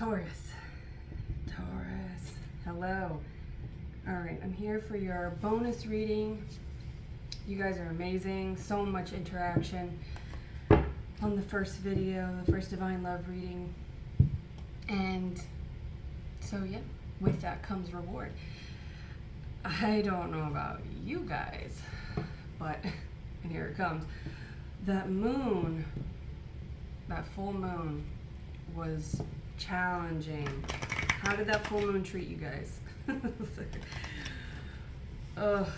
Taurus. Hello. Alright, I'm here for your bonus reading. You guys are amazing. So much interaction on the first video, the first Divine Love reading. And so yeah, with that comes reward. I don't know about you guys, but, and here it comes. That moon, that full moon was challenging. How did that full moon treat you guys? Ugh.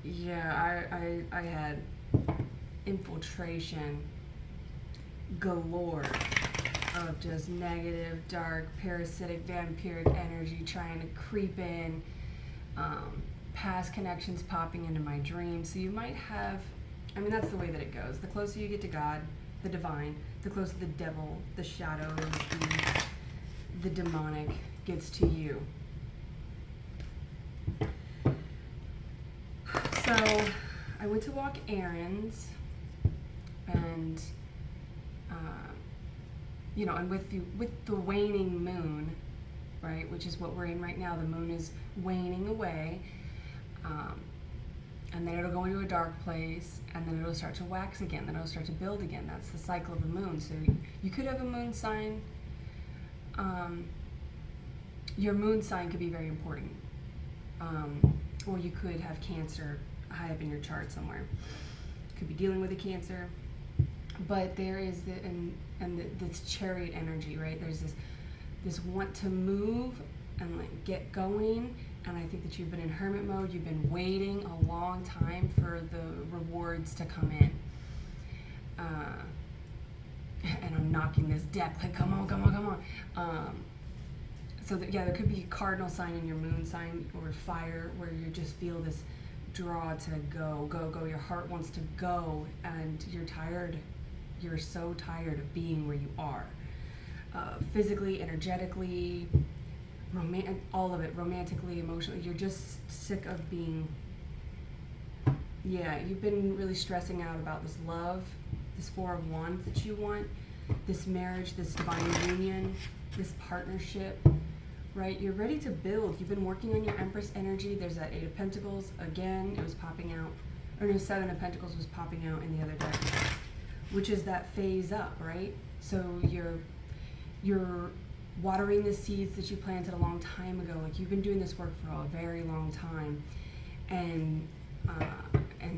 Yeah, I had infiltration galore of just negative, dark, parasitic, vampiric energy trying to creep in, past connections popping into my dreams. So you might have, I mean, that's the way that it goes. The closer you get to God, the divine, the closer the devil, the shadows, the demonic gets to you. So I went to walk errands, and and with the waning moon, right, which is what we're in right now, the moon is waning away, and then it'll go into a dark place, and then it'll start to wax again, then it'll start to build again. That's the cycle of the moon. So you could have a moon sign. Your moon sign could be very important, or you could have Cancer high up in your chart somewhere. Could be dealing with a Cancer, but there is this Chariot energy, right? There's this want to move and like get going, and I think that you've been in hermit mode. You've been waiting a long time for the rewards to come in. And I'm knocking this deck like, come on. So there could be a cardinal sign in your moon sign or fire where you just feel this draw to go. Your heart wants to go, and you're tired. You're so tired of being where you are. Physically, energetically, all of it, romantically, emotionally. You're just sick of being, you've been really stressing out about this love, this Four of Wands that you want, this marriage, this divine union, this partnership, right? You're ready to build. You've been working on your Empress energy. There's that Eight of Pentacles. Again, it was popping out, or no, Seven of Pentacles was popping out in the other deck, which is that phase up, right? So you're watering the seeds that you planted a long time ago. Like, you've been doing this work for a very long time, and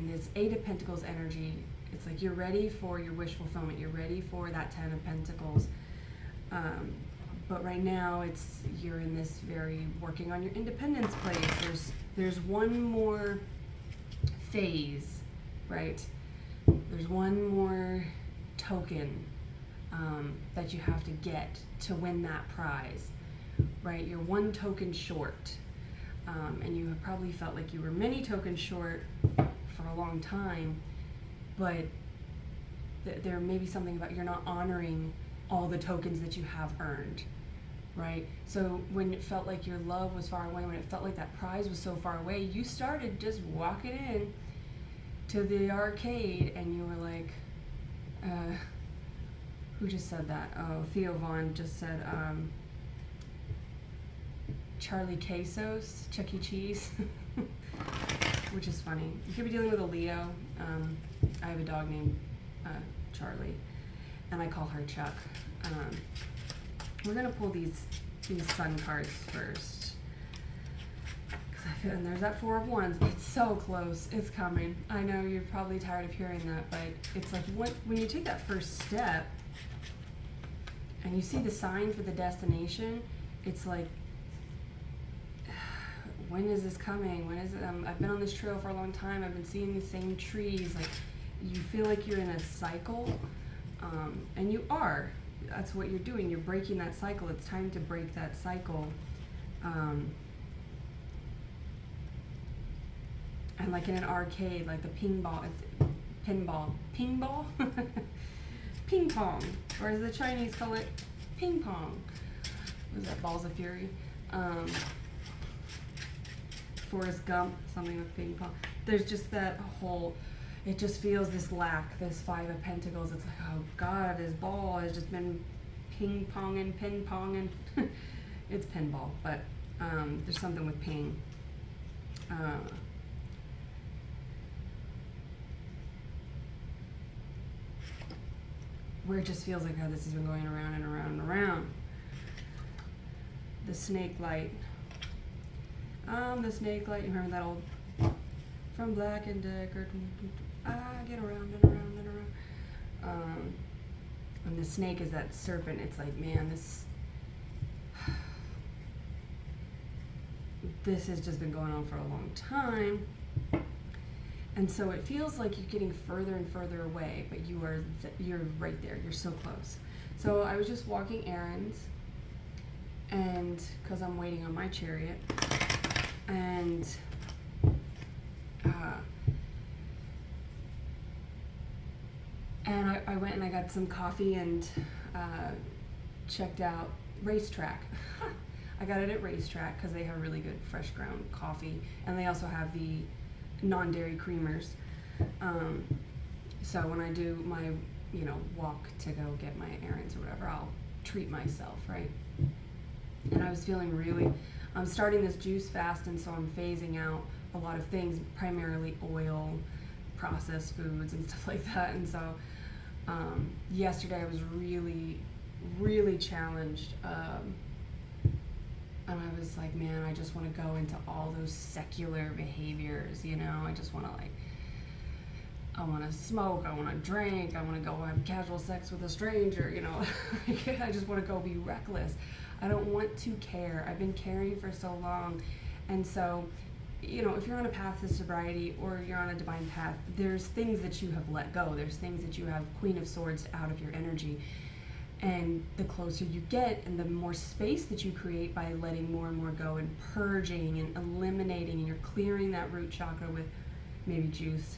this Eight of Pentacles energy, it's like you're ready for your wish fulfillment. You're ready for that Ten of Pentacles. But right now you're in this very working on your independence place. There's one more phase, right? There's one more token that you have to get to win that prize, right? You're one token short, and you have probably felt like you were many tokens short for a long time, but there may be something about you're not honoring all the tokens that you have earned, right? So when it felt like your love was far away, when it felt like that prize was so far away, you started just walking in to the arcade, and you were like, who just said that? Oh, Theo Vaughn just said, Charlie Quesos, Chuck E. Cheese, which is funny. You could be dealing with a Leo. I have a dog named Charlie, and I call her Chuck. We're gonna pull these sun cards first, and there's that Four of Wands. It's so close. It's coming. I know you're probably tired of hearing that, but it's like when you take that first step and you see the sign for the destination, it's like, when is this coming? When is it? I've been on this trail for a long time. I've been seeing these same trees. Like, you feel like you're in a cycle, and you are. That's what you're doing. You're breaking that cycle. It's time to break that cycle. And like in an arcade, like the ping pong, or as the Chinese call it, ping pong. What is that, Balls of Fury? Forrest Gump, something with ping pong. There's just that whole, it just feels this lack, this Five of Pentacles. It's like, oh God, his ball has just been ping ponging. It's pinball, but there's something with ping. Where it just feels like how this has been going around and around and around. The snake light. The snake light. You remember that old from Black and Decker? I get around and around and around. And the snake is that serpent. It's like, man, this has just been going on for a long time. And so it feels like you're getting further and further away, but you're right there. You're so close. So I was just walking errands, and because I'm waiting on my chariot, and I went and I got some coffee and checked out Racetrack. I got it at Racetrack because they have really good fresh ground coffee, and they also have the non-dairy creamers. So when I do my, walk to go get my errands or whatever, I'll treat myself, right? And I was feeling I'm starting this juice fast, and so I'm phasing out a lot of things, primarily oil, processed foods, and stuff like that. And so yesterday I was really, really challenged. And I was like, man, I just want to go into all those secular behaviors, I just want to I want to smoke, I want to drink, I want to go have casual sex with a stranger, I just want to go be reckless. I don't want to care. I've been caring for so long. And so, if you're on a path to sobriety or you're on a divine path, there's things that you have let go. There's things that you have Queen of Swords out of your energy. And the closer you get and the more space that you create by letting more and more go and purging and eliminating, and you're clearing that root chakra with maybe juice,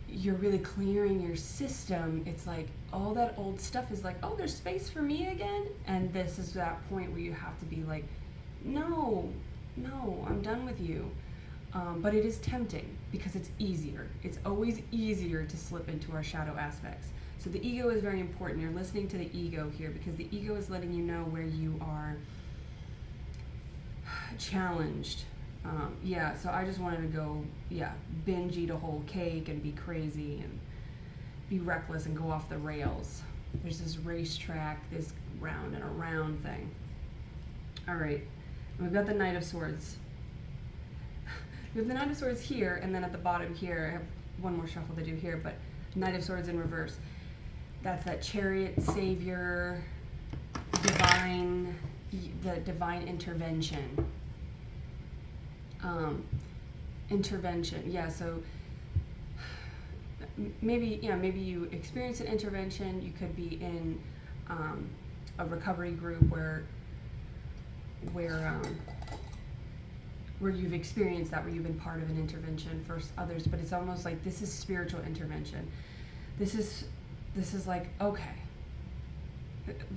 you're really clearing your system. It's like all that old stuff is like, oh, there's space for me again. And this is that point where you have to be like, no, I'm done with you. But it is tempting because it's easier. It's always easier to slip into our shadow aspects. So the ego is very important. You're listening to the ego here because the ego is letting you know where you are challenged. So I just wanted to go, binge eat a whole cake and be crazy and be reckless and go off the rails. There's this racetrack, this round and around thing. All right, we've got the Knight of Swords. We have the Knight of Swords here, and then at the bottom here, I have one more shuffle to do here, but Knight of Swords in reverse. That's that chariot, savior, the divine intervention. So maybe you experience an intervention. You could be in a recovery group where you've experienced that, where you've been part of an intervention for others, but it's almost like this is spiritual intervention. This is like, okay,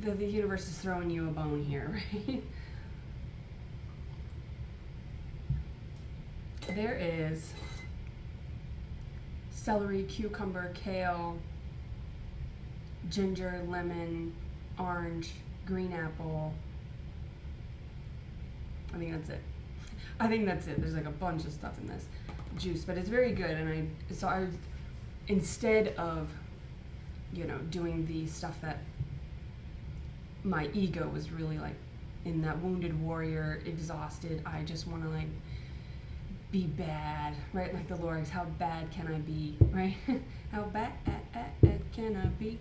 the universe is throwing you a bone here, right? There is celery, cucumber, kale, ginger, lemon, orange, green apple. I think that's it. There's like a bunch of stuff in this juice, but it's very good. And I instead of, doing the stuff that my ego was really like in that wounded warrior, exhausted, I just want to be bad, right? Like the lyrics, how bad can I be, right? How bad can I be?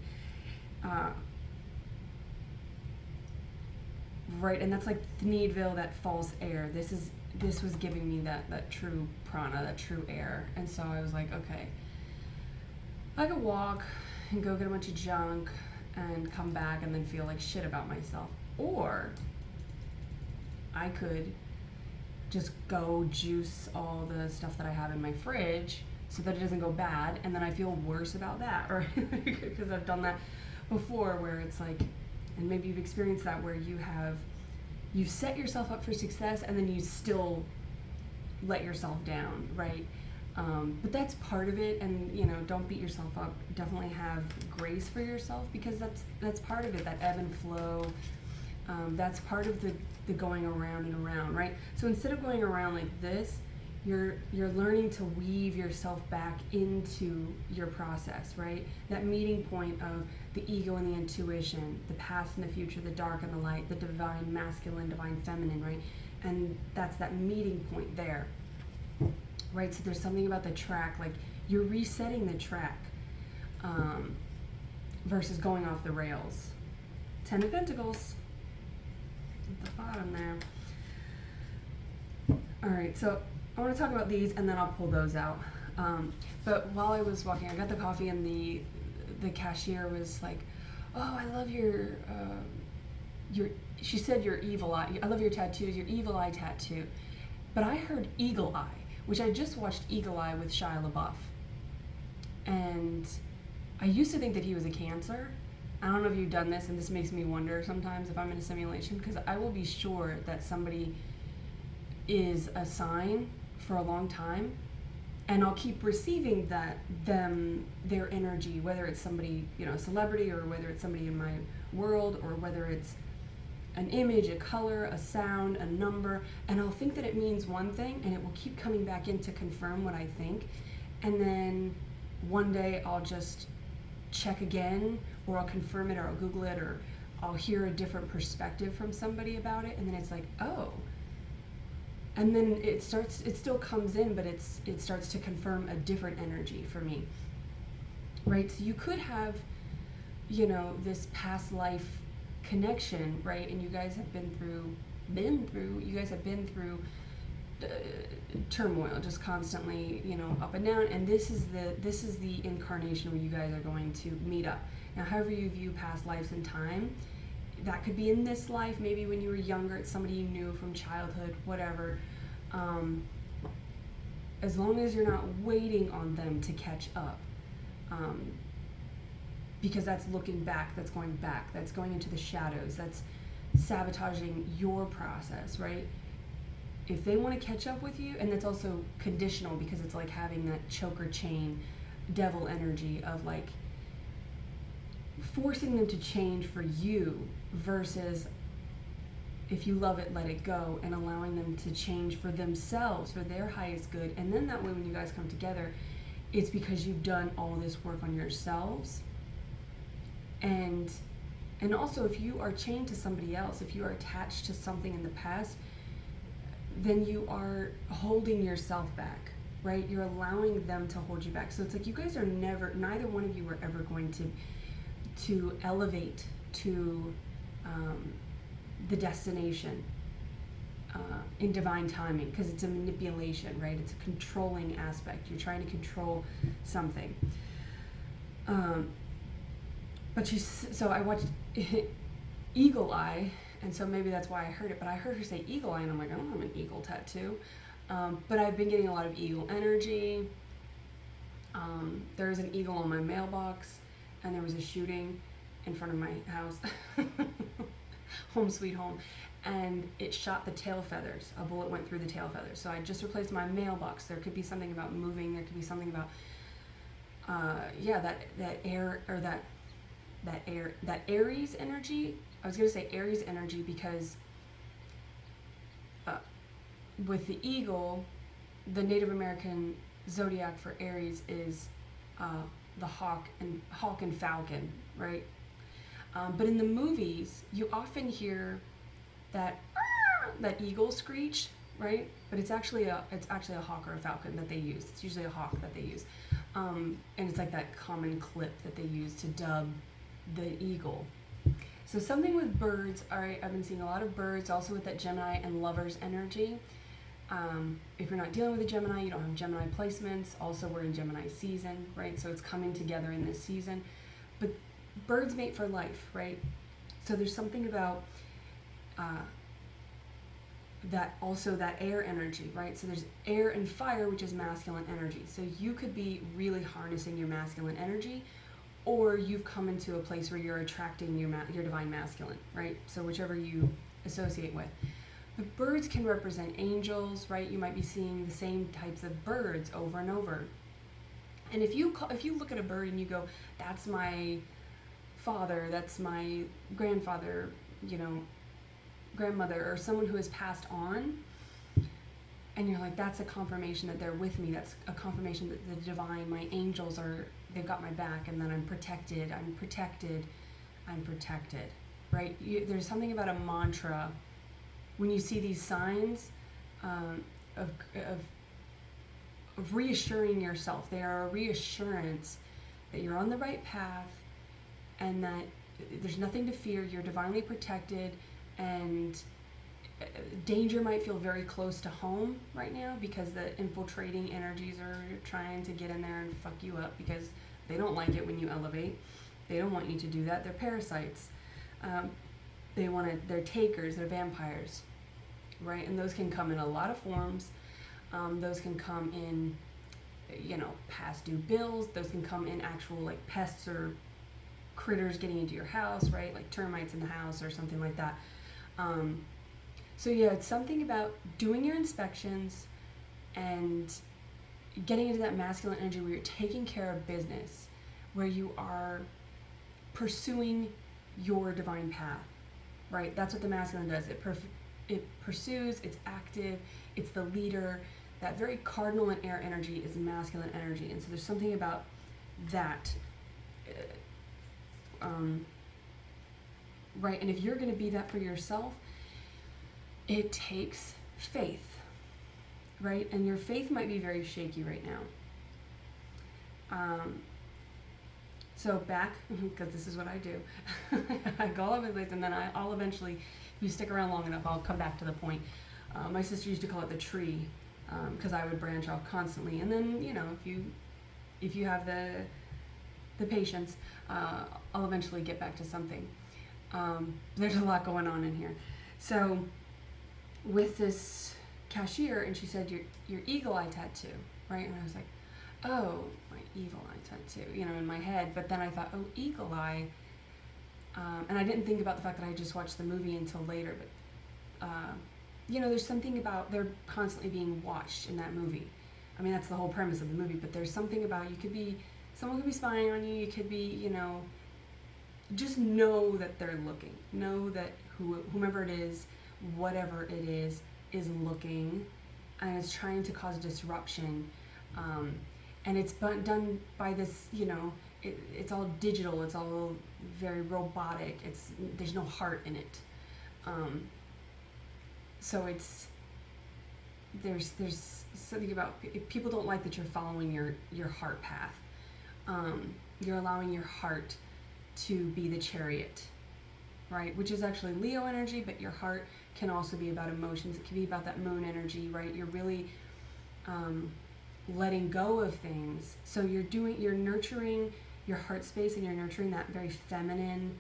Right, and that's like Thneedville, that false air. This was giving me that true prana, that true air. And so I was like, okay, I could walk and go get a bunch of junk and come back and then feel like shit about myself. Or I could just go juice all the stuff that I have in my fridge so that it doesn't go bad, and then I feel worse about that, or because I've done that before, where it's like, and maybe you've experienced that, where you've set yourself up for success and then you still let yourself down, right? But that's part of it, and don't beat yourself up. Definitely have grace for yourself, because that's part of it. That ebb and flow. That's part of the going around and around, right? So instead of going around like this, you're learning to weave yourself back into your process, right? That meeting point of the ego and the intuition, the past and the future, the dark and the light, the divine masculine, divine feminine, right? And that's that meeting point there, right? So there's something about the track, like you're resetting the track versus going off the rails. 10 of Pentacles at the bottom there. All right, so I want to talk about these, and then I'll pull those out. But while I was walking, I got the coffee, and the cashier was like, "Oh, I love your." She said your evil eye. I love your tattoos. Your evil eye tattoo. But I heard eagle eye, which I just watched Eagle Eye with Shia LaBeouf, and I used to think that he was a Cancer. I don't know if you've done this, and this makes me wonder sometimes if I'm in a simulation, because I will be sure that somebody is a sign for a long time, and I'll keep receiving their energy, whether it's somebody, a celebrity, or whether it's somebody in my world, or whether it's an image, a color, a sound, a number, and I'll think that it means one thing, and it will keep coming back in to confirm what I think, and then one day I'll just check again, or I'll confirm it, or I'll Google it, or I'll hear a different perspective from somebody about it, and then it's like, oh. And then it still comes in, but it starts to confirm a different energy for me, right? So you could have, this past life connection, right? And you guys have been through turmoil, just constantly, up and down. And this is the incarnation where you guys are going to meet up. Now, however you view past lives in time, that could be in this life, maybe when you were younger, it's somebody you knew from childhood, whatever. As long as you're not waiting on them to catch up, because that's looking back, that's going into the shadows, that's sabotaging your process, right? If they want to catch up with you, and that's also conditional, because it's like having that choker chain devil energy of like forcing them to change for you, versus if you love it, let it go, and allowing them to change for themselves, for their highest good. And then that way, when you guys come together, it's because you've done all this work on yourselves. And also, if you are chained to somebody else, if you are attached to something in the past, then you are holding yourself back, right? You're allowing them to hold you back. So it's like you guys are neither one of you are ever going to elevate to the destination in divine timing, because it's a manipulation, right? It's a controlling aspect. You're trying to control something. So I watched Eagle Eye, and so maybe that's why I heard it, but I heard her say Eagle Eye, and I'm like, I don't have an eagle tattoo. But I've been getting a lot of eagle energy. There's an eagle on my mailbox, and there was a shooting in front of my house. Home sweet home. And it shot the tail feathers. A bullet went through the tail feathers. So I just replaced my mailbox. There could be something about moving. There could be something about, that Aries energy. I was going to say Aries energy because with the eagle, the Native American zodiac for Aries is the hawk and falcon, right? But in the movies, you often hear that eagle screech, right? But it's actually a hawk or a falcon that they use. It's usually a hawk that they use, and it's like that common clip that they use to dub the eagle. So something with birds. All right, I've been seeing a lot of birds, also with that Gemini and Lovers energy. If you're not dealing with a Gemini, you don't have Gemini placements. Also, we're in Gemini season, right? So it's coming together in this season. But birds mate for life, right? So there's something about that air energy, right? So there's air and fire, which is masculine energy. So you could be really harnessing your masculine energy, or you've come into a place where you're attracting your divine masculine, right? So whichever you associate with. The birds can represent angels, right? You might be seeing the same types of birds over and over. And if you look at a bird and you go, that's my father, that's my grandfather, grandmother, or someone who has passed on, and you're like, that's a confirmation that they're with me. That's a confirmation that the divine, my angels they've got my back, and that I'm protected, right? There's something about a mantra when you see these signs of reassuring yourself. They are a reassurance that you're on the right path and that there's nothing to fear. You're divinely protected, and danger might feel very close to home right now because the infiltrating energies are trying to get in there and fuck you up because they don't like it when you elevate. They don't want you to do that. They're parasites. They're takers, they're vampires, right? And those can come in a lot of forms. Those can come in, past due bills. Those can come in actual like pests or critters getting into your house, right? Like termites in the house or something like that. So yeah, it's something about doing your inspections and getting into that masculine energy where you're taking care of business, where you are pursuing your divine path, right? That's what the masculine does. It pursues, it's active, it's the leader. That very cardinal and air energy is masculine energy. And so there's something about that, right? And if you're going to be that for yourself, it takes faith, right? And your faith might be very shaky right now. So back, because this is what I do, I go all over the place, and then I'll eventually, if you stick around long enough, I'll come back to the point. My sister used to call it the tree, because I would branch off constantly. And then, if you have the patience, I'll eventually get back to something. There's a lot going on in here. So with this cashier, and she said, your eagle eye tattoo, right? And I was like, oh, my evil eye tattoo, in my head. But then I thought, oh, eagle eye. And I didn't think about the fact that I just watched the movie until later. But, there's something about they're constantly being watched in that movie. I mean, that's the whole premise of the movie. But there's something about someone could be spying on you. You could be, just know that they're looking. Know that whomever it is, whatever it is looking and is trying to cause disruption. And it's done by this, it's all digital, it's all very robotic, there's no heart in it. So there's something about, people don't like that you're following your heart path. You're allowing your heart to be the chariot, right? Which is actually Leo energy, but your heart can also be about emotions. It can be about that moon energy, right? You're really letting go of things. So you're nurturing your heart space, and you're nurturing that very feminine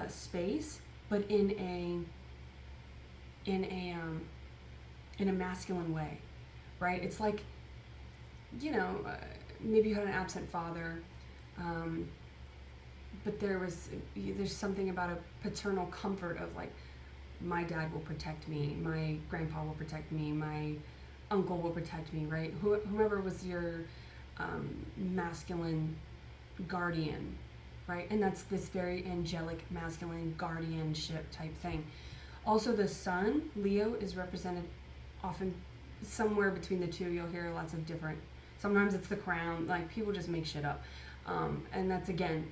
space, but in a masculine way, right? It's like, maybe you had an absent father, but there's something about a paternal comfort of like, my dad will protect me, my grandpa will protect me, my uncle will protect me, right? Whomever was your masculine guardian, right? And that's this very angelic masculine guardianship type thing. Also, the sun, Leo, is represented often somewhere between the two. You'll hear lots of different, sometimes it's the crown, like people just make shit up. And that's, again,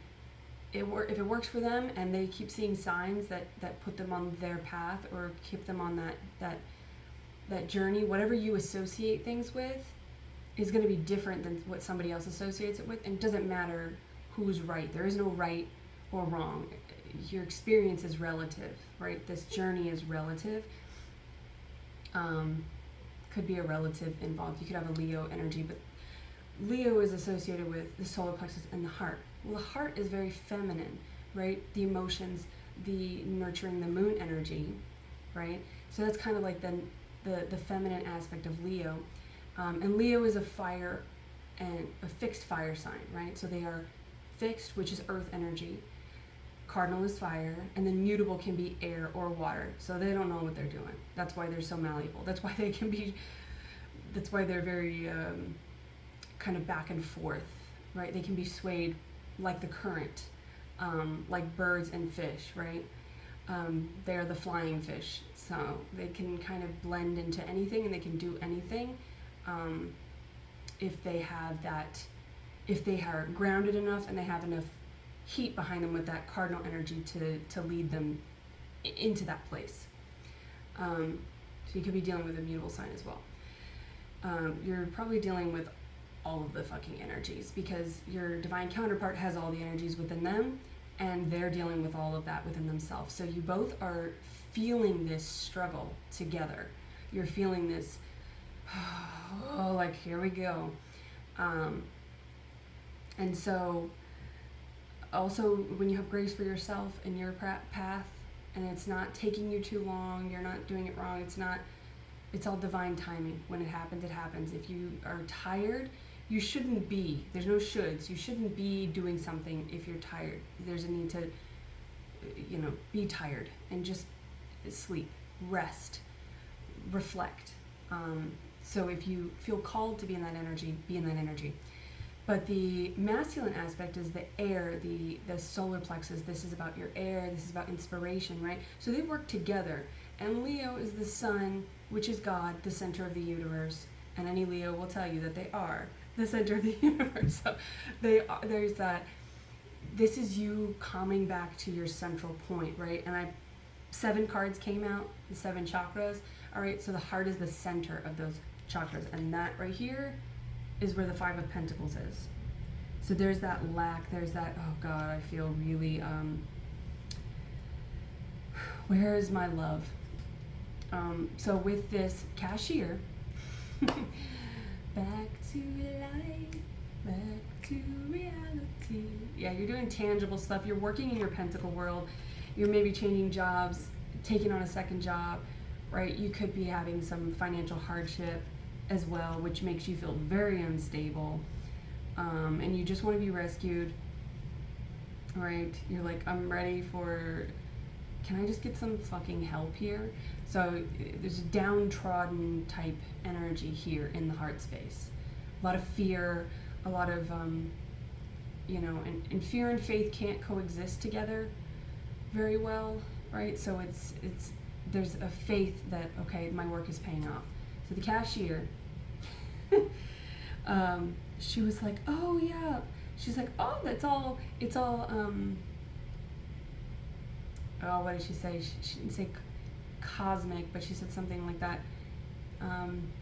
if it works for them and they keep seeing signs that put them on their path or keep them on that journey, whatever you associate things with is going to be different than what somebody else associates it with. And it doesn't matter who's right. There is no right or wrong. Your experience is relative, right? This journey is relative. Could be a relative involved. You could have a Leo energy, but Leo is associated with the solar plexus and the heart. Well, the heart is very feminine, right? The emotions, the nurturing, the moon energy, right? So that's kind of like the feminine aspect of Leo. And Leo is a fire and a fixed fire sign, right? So they are fixed, which is earth energy. cardinal is fire, and then mutable can be air or water. So they don't know what they're doing. That's why they're so malleable. That's why they can be, that's why they're very kind of back and forth, right? They can be swayed like the current, like birds and fish, right? They are the flying fish. So they can kind of blend into anything, and they can do anything if they have that, if they are grounded enough and they have enough heat behind them with that cardinal energy to lead them into that place. So you could be dealing with a mutable sign as well. You're probably dealing with all of the fucking energies, because your divine counterpart has all the energies within them, and they're dealing with all of that within themselves. So you both are feeling this struggle together. You're feeling this, oh, like, here we go. And so also, when you have grace for yourself in your path, and it's not taking you too long, you're not doing it wrong, it's all divine timing. When it happens, it happens. If you are tired, you shouldn't be, there's no shoulds, you shouldn't be doing something if you're tired. There's a need to, be tired and just sleep, rest, reflect. So if you feel called to be in that energy, be in that energy. But the masculine aspect is the air, the solar plexus. This is about your air, this is about inspiration, right? So they work together. And Leo is the sun, which is God, the center of the universe. And any Leo will tell you that they are the center of the universe. So there's that, this is you coming back to your central point, right? And 7 cards came out, the 7 chakras. All right, so the heart is the center of those chakras. And that right here is where the 5 of Pentacles is. So there's that lack, there's that, oh God, I feel really, where is my love? So with this cashier, back to life, back to reality. Yeah, you're doing tangible stuff. You're working in your Pentacle world. You're maybe changing jobs, taking on a second job, right? You could be having some financial hardship as well, which makes you feel very unstable, and you just want to be rescued, right? You're like, I'm ready for, can I just get some fucking help here? So there's a downtrodden type energy here in the heart space. A lot of fear, a lot of, and fear and faith can't coexist together very well, right? So it's there's a faith that, okay, my work is paying off. So the cashier, she was like, oh yeah. She's like, oh, it's all, oh, what did she say? She didn't say cosmic, but she said something like that.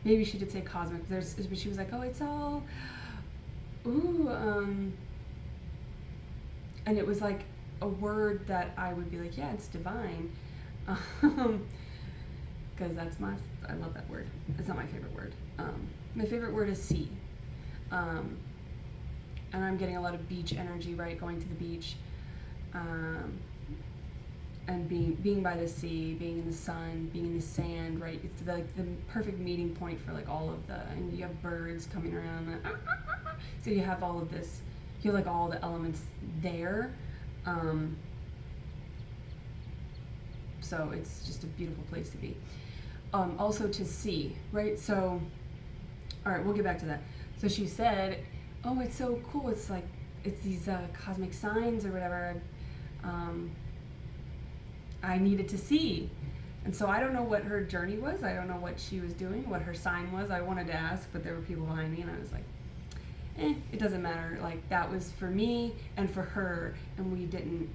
Maybe she did say cosmic. But she was like, oh, it's all, ooh, and it was like a word that I would be like, yeah, it's divine. Because I love that word. It's not my favorite word. My favorite word is sea. And I'm getting a lot of beach energy, right? Going to the beach, and being by the sea, being in the sun, being in the sand, right? It's like the perfect meeting point for like all of and you have birds coming around. So you have all of this, you have like all the elements there. So it's just a beautiful place to be. Also to see, right? So, all right, we'll get back to that. So she said, oh, it's so cool. It's like, it's these cosmic signs or whatever. I needed to see. And so I don't know what her journey was. I don't know what she was doing, what her sign was. I wanted to ask, but there were people behind me, and I was like, it doesn't matter. Like, that was for me and for her, and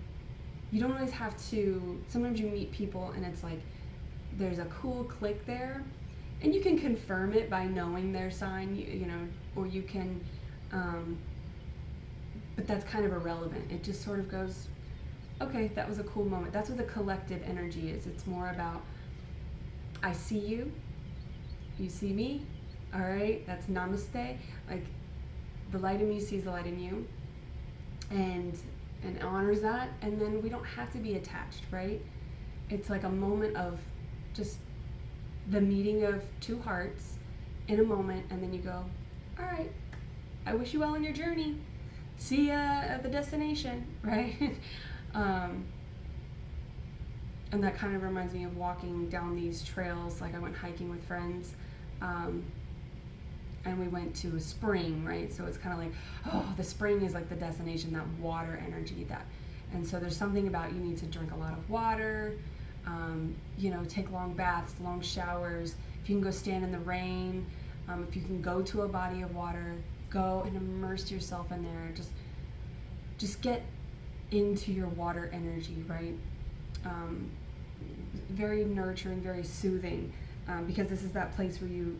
you don't always have to, sometimes you meet people and it's like, there's a cool click there, and you can confirm it by knowing their sign, or you can, but that's kind of irrelevant. It just sort of goes, okay, that was a cool moment. That's what the collective energy is. It's more about, I see you, you see me, all right? That's namaste. Like, the light in me sees the light in you, and honors that, and then we don't have to be attached, right? It's like a moment of just the meeting of two hearts in a moment, and then you go, all right, I wish you well on your journey. See ya at the destination, right? Um, and that kind of reminds me of walking down these trails. Like I went hiking with friends, and we went to a spring, right? So it's kind of like, oh, the spring is like the destination, that water energy, and so there's something about, you need to drink a lot of water, take long baths, long showers. If you can go stand in the rain, if you can go to a body of water, go and immerse yourself in there. Just get into your water energy, right? Very nurturing, very soothing, because this is that place where you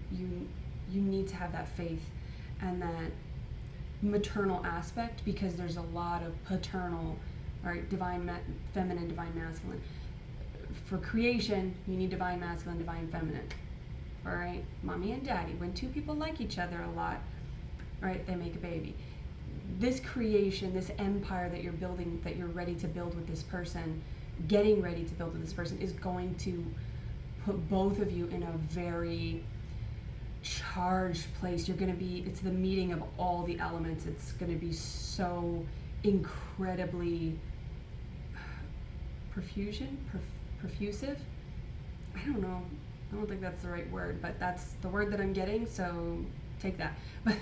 need to have that faith and that maternal aspect, because there's a lot of paternal, right? Divine feminine, divine masculine. For creation, you need divine masculine, divine feminine. All right, mommy and daddy. When two people like each other a lot, right, they make a baby. This creation, this empire that you're building, that you're ready to build with this person, getting ready to build with this person, is going to put both of you in a very charged place. It's the meeting of all the elements. It's going to be so incredibly perfusive. I don't know. I don't think that's the right word, but that's the word that I'm getting, so take that. But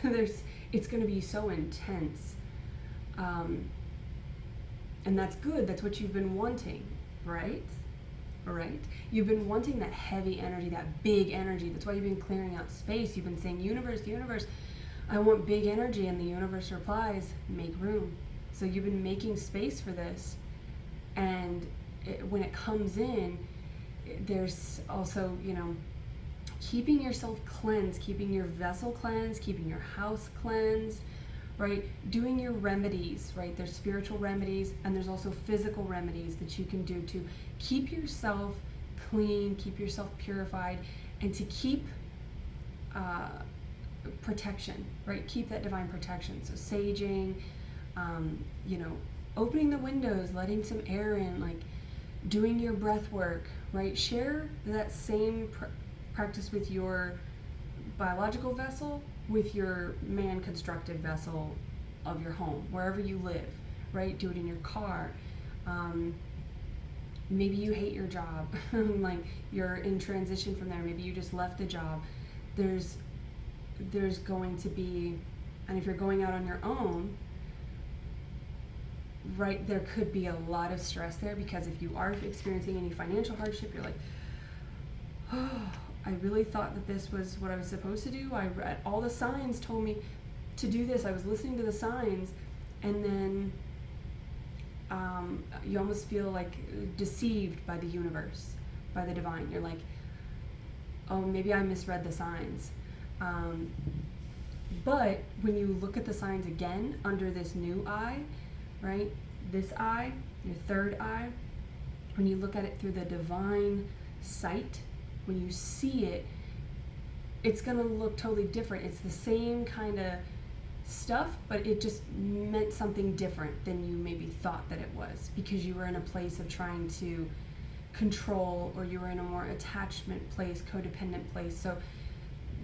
it's going to be so intense. And that's good. That's what you've been wanting, right? Right? You've been wanting that heavy energy, that big energy. That's why you've been clearing out space. You've been saying, universe, I want big energy, and the universe replies, make room. So you've been making space for this. And when it comes in, there's also, keeping yourself cleansed, keeping your vessel cleansed, keeping your house cleansed, right? Doing your remedies, right? There's spiritual remedies, and there's also physical remedies that you can do to keep yourself clean, keep yourself purified, and to keep protection, right? Keep that divine protection. So saging, opening the windows, letting some air in, like doing your breath work, right? Share that same practice with your biological vessel, with your man-constructed vessel of your home, wherever you live, right? Do it in your car. Maybe you hate your job, like you're in transition from there. Maybe you just left the job. There's going to be, and if you're going out on your own, right, there could be a lot of stress there, because if you are experiencing any financial hardship, you're like, oh, I really thought that this was what I was supposed to do. I read all the signs told me to do this. I was listening to the signs, and then you almost feel like deceived by the universe, by the divine. You're like, oh, maybe I misread the signs. But when you look at the signs again under this new eye, right? This eye, your third eye, when you look at it through the divine sight, when you see it, it's going to look totally different. It's the same kind of stuff, but it just meant something different than you maybe thought that it was, because you were in a place of trying to control, or you were in a more attachment place, codependent place. So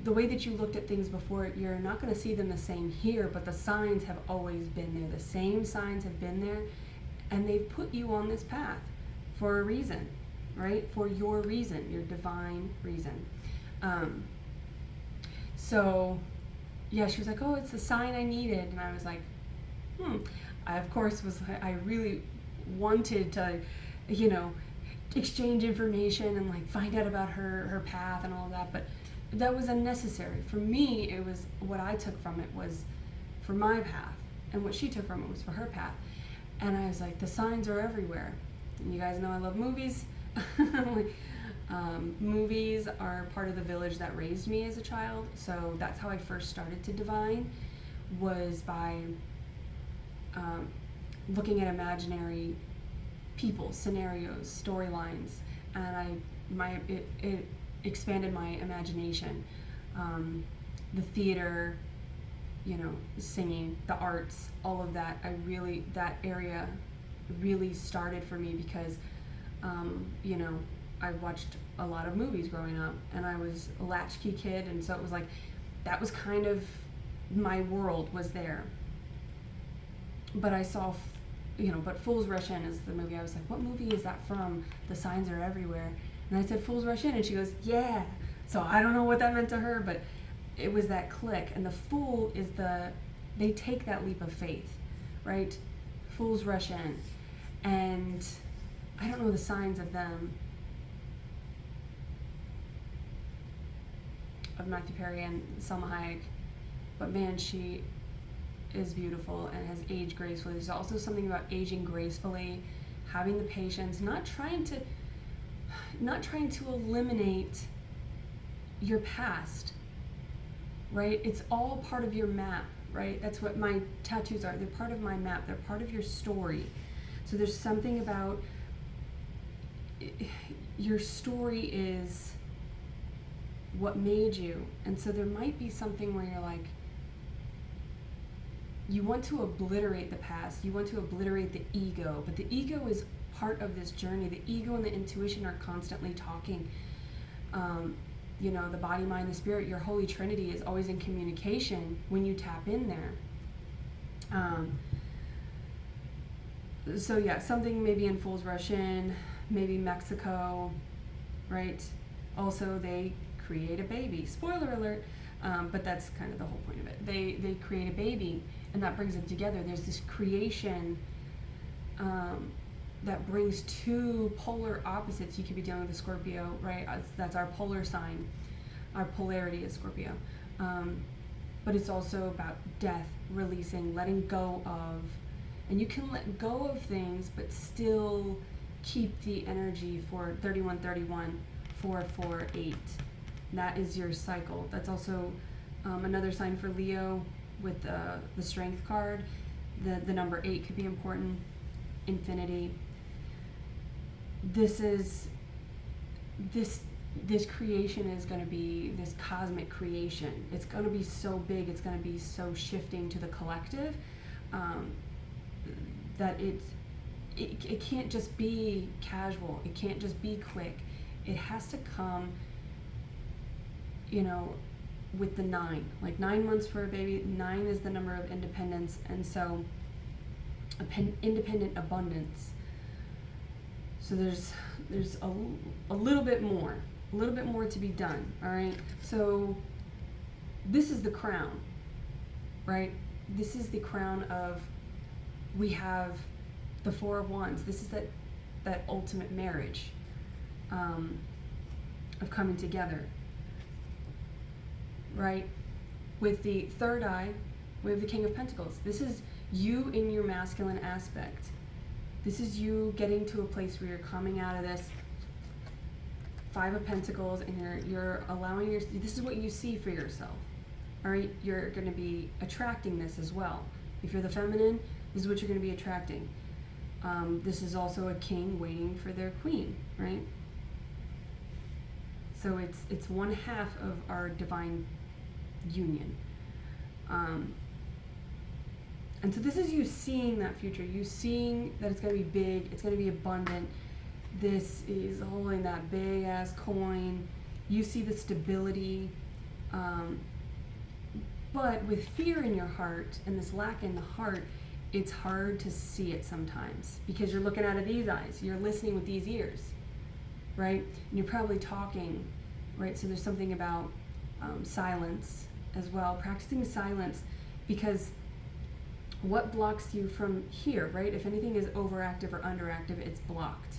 the way that you looked at things before, you're not going to see them the same here, but the signs have always been there. The same signs have been there, and they've put you on this path for a reason, right? For your reason, your divine reason. So yeah, she was like, oh, it's the sign I needed. And I was like, I, of course, I really wanted to, exchange information and like find out about her path and all of that, but that was unnecessary. For me, it was, what I took from it was for my path, and what she took from it was for her path. And I was like, the signs are everywhere. And you guys know I love movies. Movies are part of the village that raised me as a child. So that's how I first started to divine, was by looking at imaginary people, scenarios, storylines, and it expanded my imagination. The theater, singing, the arts, all of that. That area really started for me because, I watched a lot of movies growing up, and I was a latchkey kid, and so it was like, that was kind of my world was there. But I saw but Fools Rush In is the movie. I was like, what movie is that from? The signs are everywhere. And I said, Fools Rush In, and she goes, yeah. So I don't know what that meant to her, but it was that click. And the fool is they take that leap of faith, right? Fools rush in. And I don't know the signs of them, of Matthew Perry and Selma Hayek, but man, she is beautiful and has aged gracefully. There's also something about aging gracefully, having the patience, not trying to eliminate your past, right? It's all part of your map, right? That's what my tattoos are. They're part of my map. They're part of your story. So there's something about your story is what made you. And so there might be something where you're like, you want to obliterate the past, you want to obliterate the ego, but the ego is part of this journey. The ego and the intuition are constantly talking. The body, mind, the spirit, your Holy Trinity is always in communication when you tap in there. So yeah, something maybe in Fools Rush In, maybe Mexico, right? Also, they create a baby. Spoiler alert, but that's kind of the whole point of it. They create a baby, and that brings them together. There's this creation that brings two polar opposites. You could be dealing with a Scorpio, right? That's our polar sign. Our polarity is Scorpio. But it's also about death, releasing, letting go of. And you can let go of things, but still keep the energy for 3131, 448. That is your cycle. That's also another sign for Leo with the Strength card. The number 8 could be important. Infinity. This creation is going to be this cosmic creation. It's going to be so big. It's going to be so shifting to the collective that it can't just be casual. It can't just be quick. It has to come, with the 9. Like 9 months for a baby. 9 is the number of independence, and so independent abundance. So there's a little bit more to be done. All right. So this is the crown, right? This is the crown of. We have the Four of Wands. This is that ultimate marriage of coming together, right? With the third eye, we have the King of Pentacles. This is you in your masculine aspect. This is you getting to a place where you're coming out of this Five of Pentacles, and you're allowing this is what you see for yourself. All right, you're going to be attracting this as well. If you're the feminine, this is what you're going to be attracting. This is also a king waiting for their queen, right? So it's one half of our divine union. And so this is you seeing that future, you seeing that it's going to be big, it's going to be abundant. This is holding that big ass coin. You see the stability. But with fear in your heart and this lack in the heart, it's hard to see it sometimes because you're looking out of these eyes, you're listening with these ears, right? And you're probably talking, right? So there's something about silence as well, practicing silence, because what blocks you from here, right? If anything is overactive or underactive, it's blocked.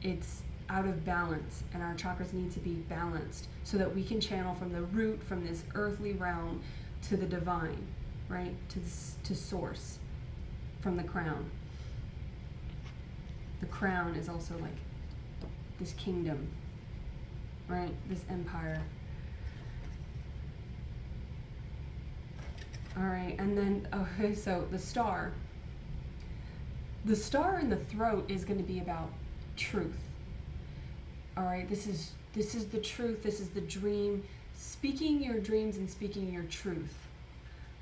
It's out of balance, and our chakras need to be balanced so that we can channel from the root, from this earthly realm, to the divine, right? To source, from the crown. The crown is also like this kingdom, right? This empire. All right, and then, okay, so the star. The star in the throat is going to be about truth. All right, this is the truth. This is the dream. Speaking your dreams and speaking your truth.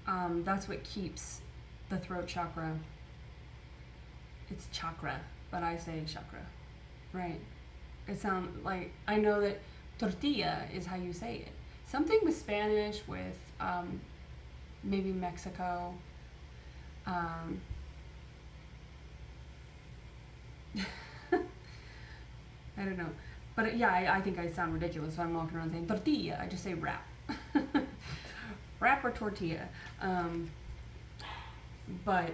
That's what keeps the throat chakra. It's chakra, but I say chakra, right? It sounds like, I know that tortilla is how you say it. Something with Spanish, with maybe Mexico. I don't know. But yeah, I think I sound ridiculous if I'm walking around saying tortilla. I just say wrap. Wrap or tortilla. But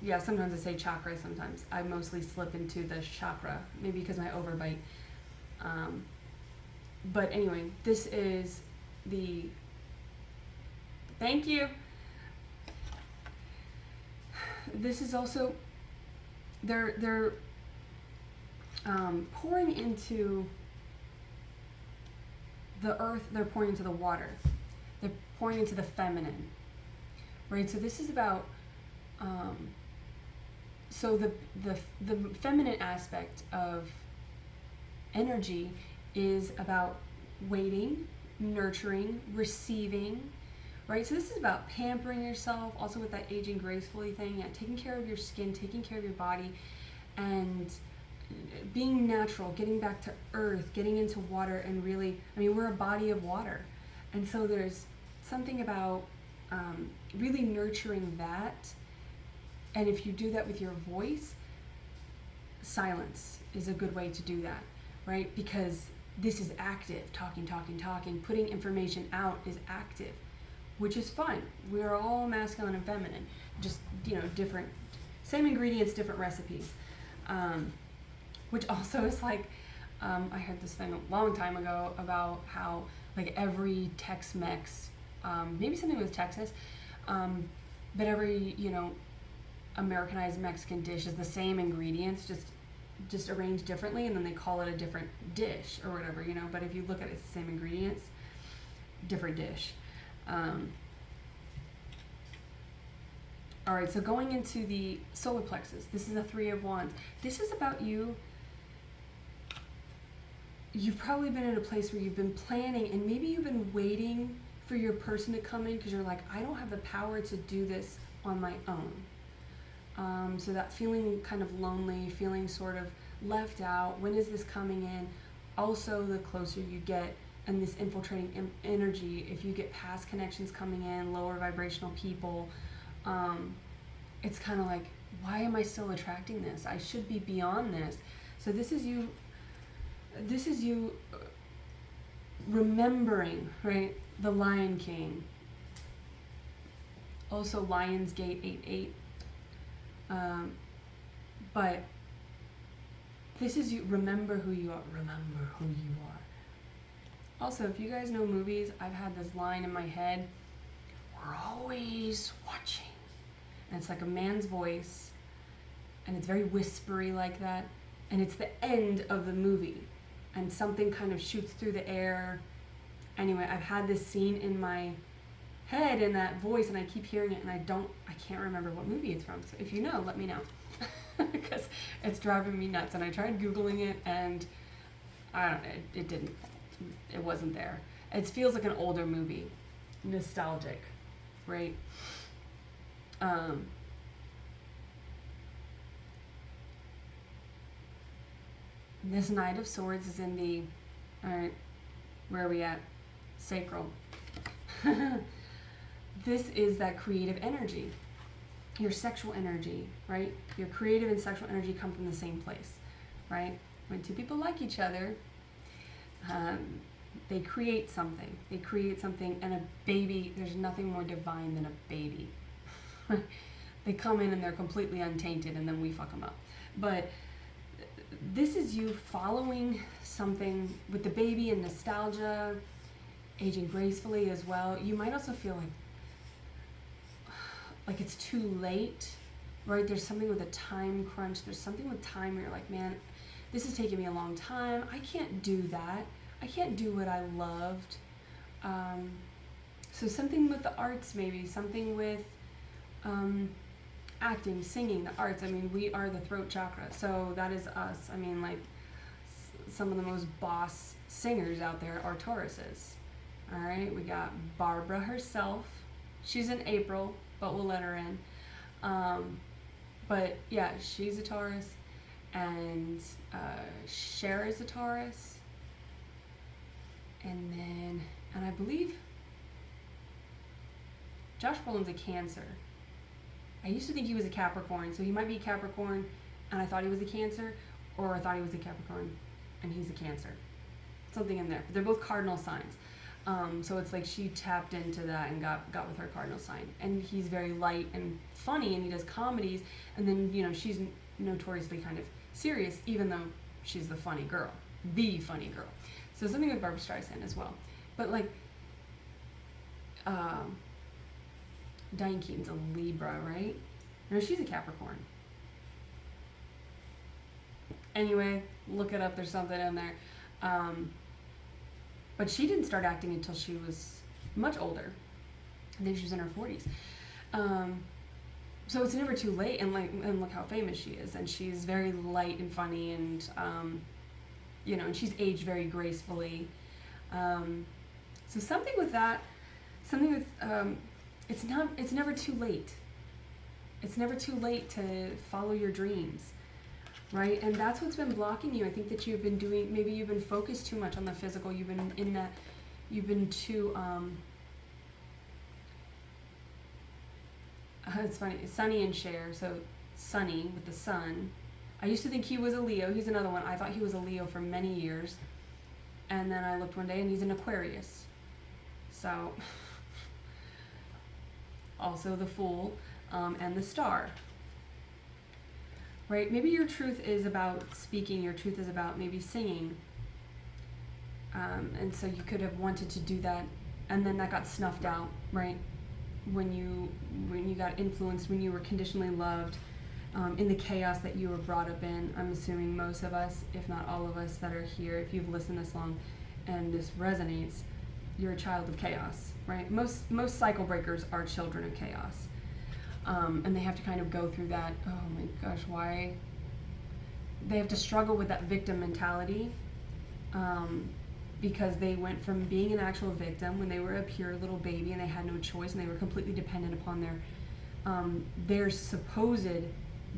yeah, sometimes I say chakra, sometimes. I mostly slip into the chakra, maybe because my overbite. But anyway, this is the, thank you. This is also, they're pouring into the earth, they're pouring into the water. They're pouring into the feminine, right? So this is about, so the feminine aspect of energy is about waiting, nurturing, receiving, right? So this is about pampering yourself, also with that aging gracefully thing, yeah, taking care of your skin, taking care of your body, and being natural, getting back to earth, getting into water, and really, I mean, we're a body of water. And so there's something about really nurturing that. And if you do that with your voice, silence is a good way to do that, right? Because this is active, talking, putting information out is active, which is fun. We're all masculine and feminine, just, different, same ingredients, different recipes. Which also is like, I heard this thing a long time ago about how like every Tex-Mex, maybe something with Texas, but every, Americanized Mexican dish is the same ingredients, just arranged differently, and then they call it a different dish or whatever, but if you look at it, it's the same ingredients, different dish. All right, so going into the solar plexus, this is a 3 of Wands. This is about you. You've probably been in a place where you've been planning, and maybe you've been waiting for your person to come in because you're like, I don't have the power to do this on my own. So that feeling kind of lonely, feeling sort of left out. When is this coming in? Also, the closer you get, and this infiltrating energy, if you get past connections coming in, lower vibrational people, it's kind of like, why am I still attracting this? I should be beyond this. So this is you remembering, right? The Lion King. Also Lionsgate 88. But this is you, remember who you are. Remember who you are. Also, if you guys know movies, I've had this line in my head, we're always watching. And it's like a man's voice, and it's very whispery like that, and it's the end of the movie, and something kind of shoots through the air. Anyway, I've had this scene in my head in that voice, and I keep hearing it, and I can't remember what movie it's from. So if you know, let me know, because it's driving me nuts. And I tried Googling it, and I don't know, it didn't, it wasn't there. It feels like an older movie, nostalgic, right? This Knight of Swords is in the, alright, where are we at? Sacral. This is that creative energy, your sexual energy, right? Your creative and sexual energy come from the same place, right? When two people like each other, they create something. They create something, and a baby, there's nothing more divine than a baby. They come in and they're completely untainted, and then we fuck them up. But this is you following something with the baby and nostalgia, aging gracefully as well. You might also feel like it's too late, right? There's something with a time crunch. There's something with time where you're like, man, this is taking me a long time. I can't do that. I can't do what I loved. So something with the arts, maybe something with acting, singing, the arts. I mean, we are the throat chakra, so that is us. I mean, like, some of the most boss singers out there are Tauruses. All right, we got Barbara herself. She's in April, but we'll let her in. But yeah, she's a Taurus, and Cher is a Taurus, and I believe Josh Brolin's a Cancer. I used to think he was a Capricorn, so he might be Capricorn, and I thought he was a Cancer, or I thought he was a Capricorn and he's a Cancer. Something in there. But they're both cardinal signs. So it's like she tapped into that and got with her cardinal sign. And he's very light and funny, and he does comedies, and then, you know, she's notoriously kind of serious, even though she's the funny girl. The funny girl. So something with Barbra Streisand as well. But like, Diane Keaton's a Libra, right? No, she's a Capricorn. Anyway, look it up, there's something in there. But she didn't start acting until she was much older. I think she was in her 40s. So it's never too late, and look how famous she is. And she's very light and funny, and you know, and she's aged very gracefully. So something with that, something with it's never too late. It's never too late to follow your dreams, right? And that's what's been blocking you. I think that you've been doing, maybe you've been focused too much on the physical. You've been in that, you've been too, it's funny, Sunny and Cher. So Sunny with the sun. I used to think he was a Leo. He's another one. I thought he was a Leo for many years. And then I looked one day and he's an Aquarius. So, also the Fool, and the Star. Right? Maybe your truth is about speaking. Your truth is about maybe singing. And so you could have wanted to do that, and then that got snuffed out, right? When you got influenced, when you were conditionally loved, in the chaos that you were brought up in. I'm assuming most of us, if not all of us that are here, if you've listened this long and this resonates, you're a child of chaos, right? Most cycle breakers are children of chaos. And they have to kind of go through that, oh my gosh, why? They have to struggle with that victim mentality, because they went from being an actual victim when they were a pure little baby and they had no choice and they were completely dependent upon their supposed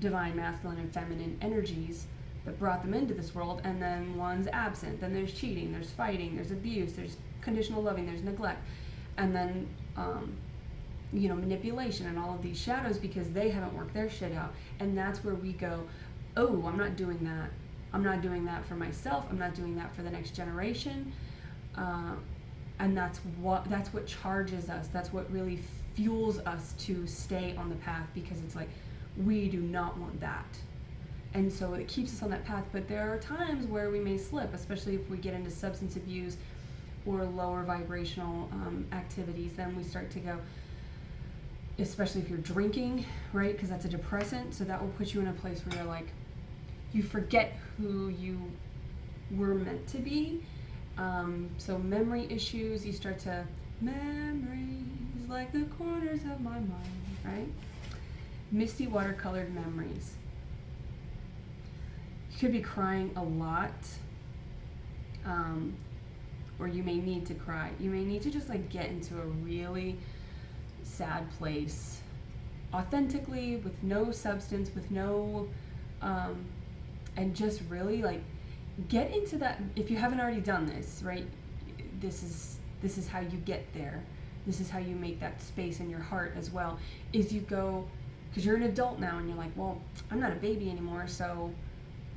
divine masculine and feminine energies that brought them into this world, and then one's absent, then there's cheating, there's fighting, there's abuse, there's conditional loving, there's neglect, and then you know, manipulation and all of these shadows because they haven't worked their shit out. And that's where we go, oh, I'm not doing that. I'm not doing that for myself. I'm not doing that for the next generation. And that's what charges us. That's what really fuels us to stay on the path, because it's like, we do not want that. And so it keeps us on that path. But there are times where we may slip, especially if we get into substance abuse or lower vibrational activities. Then we start to go, especially if you're drinking, right? Because that's a depressant. So that will put you in a place where you're like, you forget who you were meant to be. So memory issues, you start to, memories like the corners of my mind, right? Misty watercolored memories. You could be crying a lot, or you may need to cry. You may need to just like get into a really sad place, authentically, with no substance, with no, and just really like get into that. If you haven't already done this, right? This is how you get there. This is how you make that space in your heart as well. Is you go, because you're an adult now, and you're like, well, I'm not a baby anymore. So,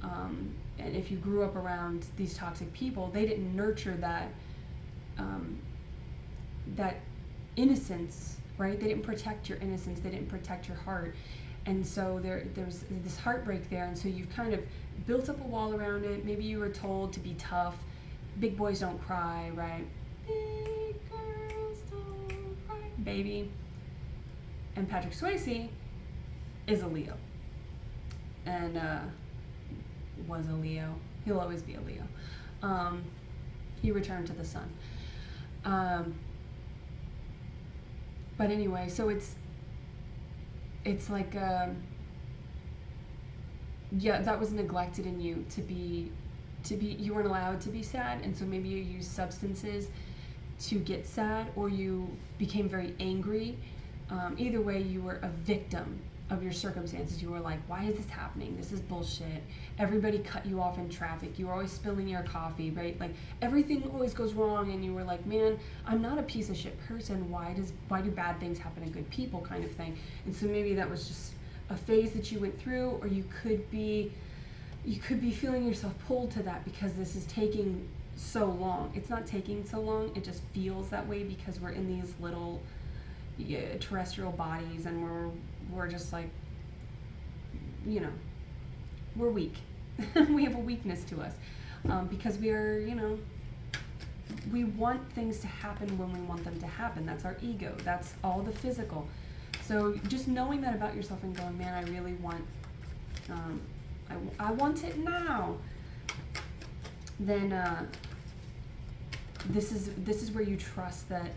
and if you grew up around these toxic people, they didn't nurture that, that innocence, right? They didn't protect your innocence. They didn't protect your heart. And so there's this heartbreak there. And so you've kind of built up a wall around it. Maybe you were told to be tough. Big boys don't cry, right? Big girls don't cry, baby. And Patrick Swayze is a Leo. And was a Leo. He'll always be a Leo. He returned to the sun. But anyway, so it's like, yeah, that was neglected in you to be, you weren't allowed to be sad, and so maybe you used substances to get sad, or you became very angry. Either way, you were a victim of your circumstances. You were like, why is this happening? This is bullshit. Everybody cut you off in traffic. You were always spilling your coffee, right? Like everything always goes wrong, and you were like, man, I'm not a piece of shit person. Why do bad things happen to good people, kind of thing? And so maybe that was just a phase that you went through, or you could be feeling yourself pulled to that because this is taking so long. It's not taking so long, it just feels that way because we're in these little terrestrial bodies, and we're just like, you know, we're weak. We have a weakness to us, because we are, you know, we want things to happen when we want them to happen. That's our ego. That's all the physical. So just knowing that about yourself and going, man, I really want, I want it now. Then this is where you trust that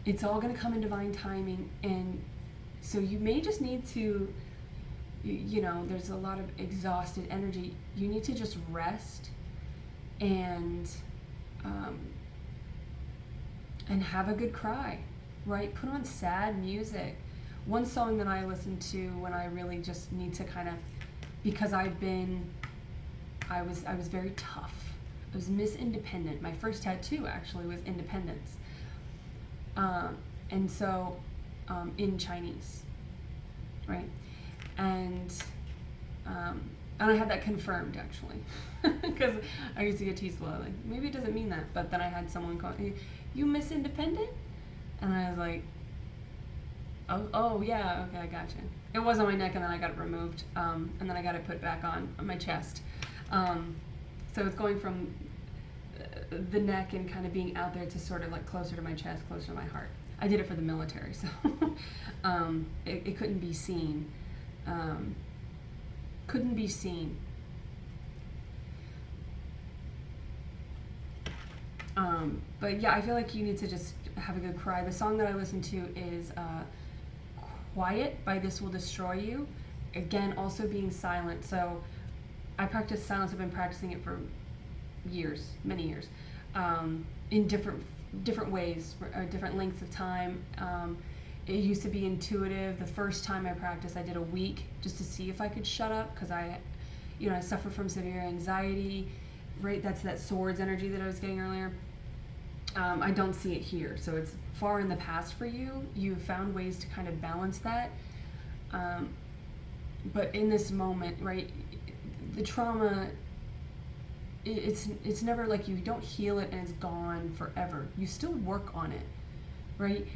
it's all going to come in divine timing. And so you may just need to, you know, there's a lot of exhausted energy. You need to just rest and have a good cry, right? Put on sad music. One song that I listen to when I really just need to kind of, because I was very tough. I was Miss Independent. My first tattoo actually was independence. And so, in Chinese, right? And I had that confirmed actually, because I used to get teased a lot, like, maybe it doesn't mean that, but then I had someone call me, you Miss Independent? And I was like, oh yeah, okay, I gotcha. It was on my neck, and then I got it removed, and then I got it put back on my chest. So it's going from the neck and kind of being out there to sort of like closer to my chest, closer to my heart. I did it for the military, so it couldn't be seen. Couldn't be seen. But yeah, I feel like you need to just have a good cry. The song that I listen to is Quiet by This Will Destroy You. Again, also being silent. So I practice silence. I've been practicing it for years, many years, in different ways, or different lengths of time. It used to be intuitive. The first time I practiced, I did a week just to see if I could shut up, because I suffer from severe anxiety, right? That's that swords energy that I was getting earlier. I don't see it here, so it's far in the past for you. You've found ways to kind of balance that. But in this moment, right, the trauma, it's never like you don't heal it and it's gone forever. You still work on it, right?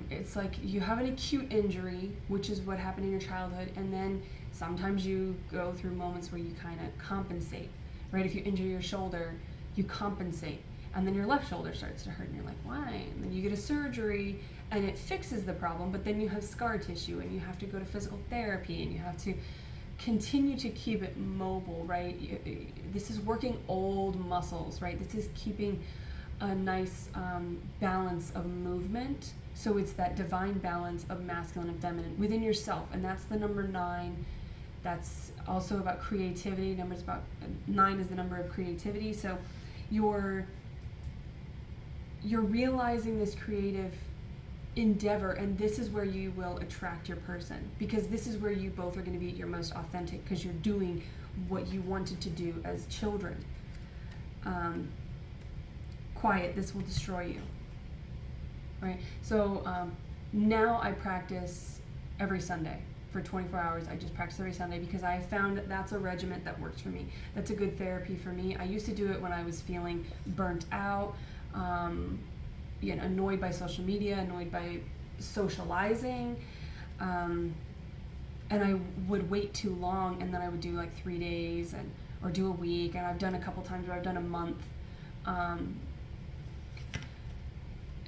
It's like you have an acute injury, which is what happened in your childhood, and then sometimes you go through moments where you kind of compensate, right? If you injure your shoulder, you compensate, and then your left shoulder starts to hurt, and you're like, why? And then you get a surgery, and it fixes the problem, but then you have scar tissue, and you have to go to physical therapy, and you have to continue to keep it mobile, right? This is working old muscles, right? This is keeping a nice balance of movement. So it's that divine balance of masculine and feminine within yourself, and that's the number 9. That's also about creativity. 9 is the number of creativity. So you're realizing this creative endeavor, and this is where you will attract your person, because this is where you both are going to be at your most authentic, because you're doing what you wanted to do as children. Quiet, this will destroy you, right? So now I practice every Sunday for 24 hours. I just practice every Sunday because I found that that's a regiment that works for me. That's a good therapy for me. I used to do it when I was feeling burnt out, annoyed by social media, annoyed by socializing, and I would wait too long, and then I would do like 3 days or do a week, and I've done a couple times where I've done a month,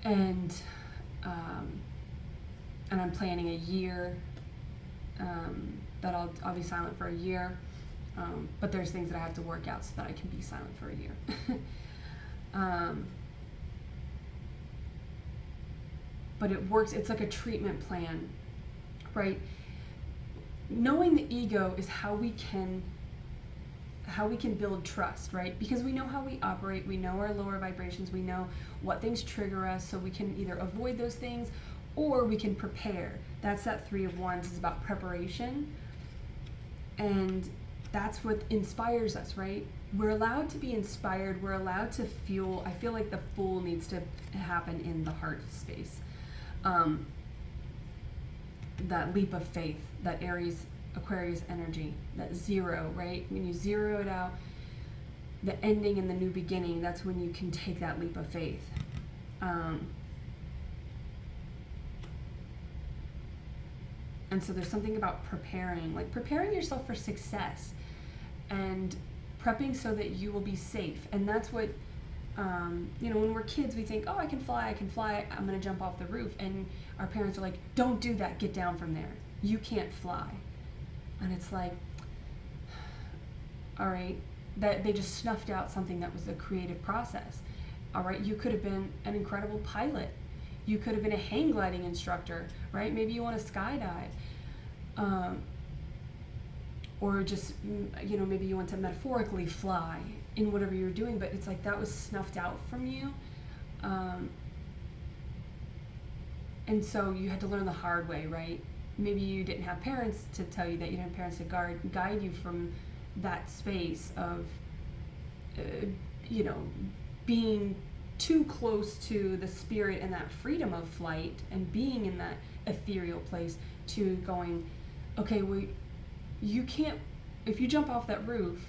and I'm planning a year, that I'll be silent for a year, but there's things that I have to work out so that I can be silent for a year. But it works. It's like a treatment plan, right? Knowing the ego is how we can build trust, right? Because we know how we operate, we know our lower vibrations, we know what things trigger us, so we can either avoid those things or we can prepare. That's that 3 of Wands, is about preparation, and that's what inspires us, right? We're allowed to be inspired, we're allowed to feel. I feel like the Fool needs to happen in the heart space. that leap of faith, that Aries, Aquarius energy, that zero, right? When you zero it out, the ending and the new beginning, that's when you can take that leap of faith. And so there's something about preparing yourself for success and prepping so that you will be safe. And that's what, when we're kids, we think, oh, I can fly, I'm going to jump off the roof. And our parents are like, don't do that, get down from there. You can't fly. And it's like, all right, that they just snuffed out something that was a creative process. All right, you could have been an incredible pilot. You could have been a hang gliding instructor, right? Maybe you want to skydive. Or just, maybe you want to metaphorically fly in whatever you're doing, but it's like that was snuffed out from you. And so you had to learn the hard way, right? Maybe you didn't have parents to tell you that, you didn't have parents to guide you from that space of, being too close to the spirit and that freedom of flight and being in that ethereal place to going, okay, well, you can't, if you jump off that roof,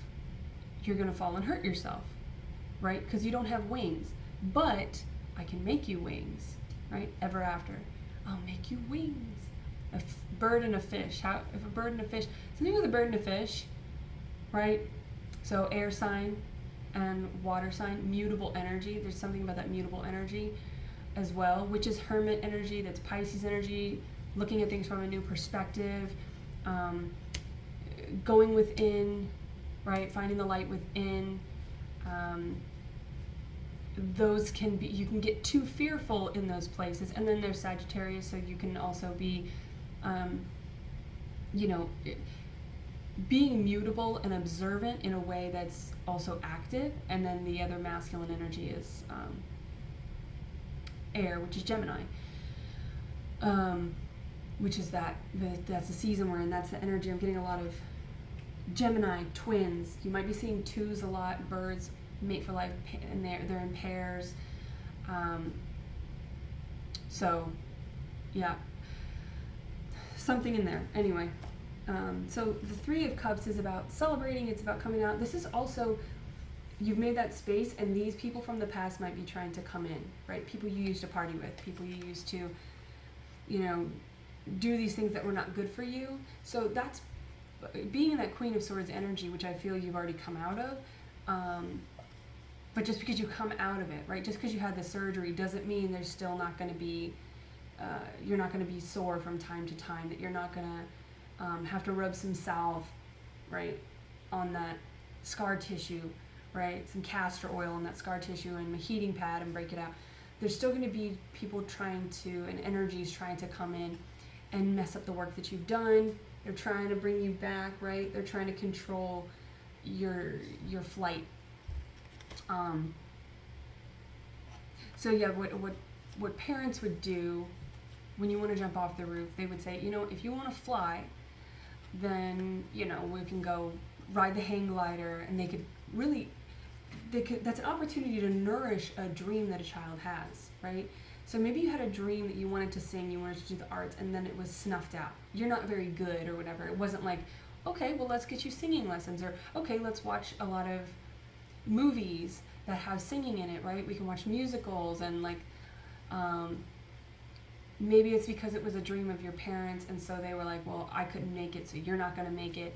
you're going to fall and hurt yourself, right? Because you don't have wings. But I can make you wings, right? Ever after. I'll make you wings. A bird and a fish. If a bird and a fish, something with a bird and a fish, right? So air sign and water sign, mutable energy. There's something about that mutable energy as well, which is hermit energy, that's Pisces energy, looking at things from a new perspective, going within, right? Finding the light within. Those can be, you can get too fearful in those places. And then there's Sagittarius, so you can also be, being mutable and observant in a way that's also active. And then the other masculine energy is air, which is Gemini, which is that's the season we're in. That's the energy. I'm getting a lot of Gemini twins. You might be seeing twos a lot. Birds mate for life, and they're in pairs. So yeah, something in there. Anyway, so the Three of Cups is about celebrating. It's about coming out. This is also, you've made that space, and these people from the past might be trying to come in, right? People you used to party with, people you used to, do these things that were not good for you. So that's being in that Queen of Swords energy, which I feel you've already come out of. But just because you come out of it, right? Just because you had the surgery doesn't mean there's still not going to be, you're not going to be sore from time to time, that you're not going to have to rub some salve, right, on that scar tissue, right? Some castor oil on that scar tissue and a heating pad and break it out. There's still going to be people trying to, and energies trying to come in and mess up the work that you've done. They're trying to bring you back, right? They're trying to control your flight. So yeah, what parents would do when you want to jump off the roof, they would say, if you want to fly, then, we can go ride the hang glider, and that's an opportunity to nourish a dream that a child has, right? So maybe you had a dream that you wanted to sing, you wanted to do the arts, and then it was snuffed out. You're not very good or whatever. It wasn't like, okay, well, let's get you singing lessons, or okay, let's watch a lot of movies that have singing in it, right? We can watch musicals, and maybe it's because it was a dream of your parents, and so they were like, well, I couldn't make it, so you're not going to make it.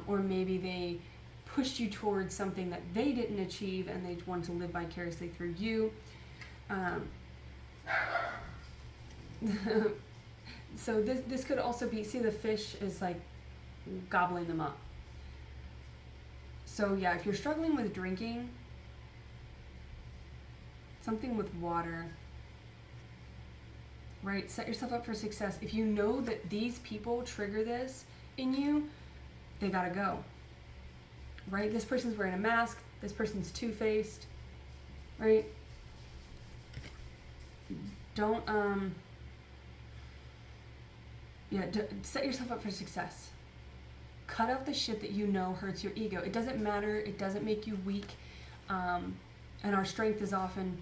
Or maybe they pushed you towards something that they didn't achieve, and they wanted to live vicariously through you. So this could also be, see, the fish is like gobbling them up. So yeah, if you're struggling with drinking, something with water, right? Set yourself up for success. If you know that these people trigger this in you, they gotta go, right? This person's wearing a mask. This person's two-faced, right? Don't, set yourself up for success. Cut out the shit that you know hurts your ego. It doesn't matter. It doesn't make you weak. And our strength is often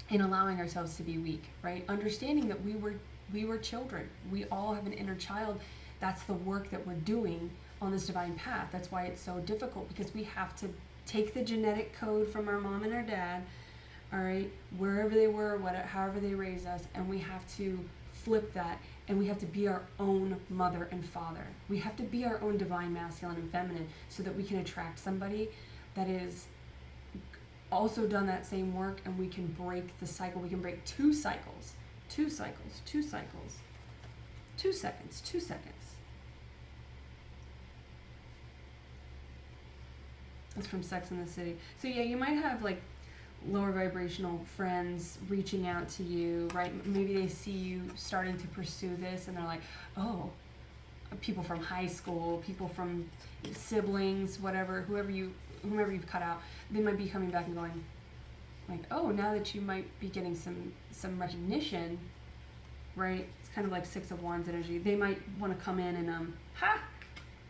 in allowing ourselves to be weak, right? Understanding that we were We were children. We all have an inner child. That's the work that we're doing on this divine path. That's why it's so difficult, because we have to take the genetic code from our mom and our dad, all right, wherever they were, however they raised us, and we have to flip that, and we have to be our own mother and father. We have to be our own divine masculine and feminine, so that we can attract somebody that is also done that same work, and we can break the cycle. We can break 2 cycles, 2 cycles, 2 cycles, 2 seconds, 2 seconds. That's from Sex and the City. So yeah, you might have like lower vibrational friends reaching out to you, right? Maybe they see you starting to pursue this, and they're like, oh, people from high school, people from siblings, whatever, whomever you've cut out, they might be coming back and going like, oh, now that you might be getting some recognition, right? It's kind of like 6 of Wands energy. They might want to come in and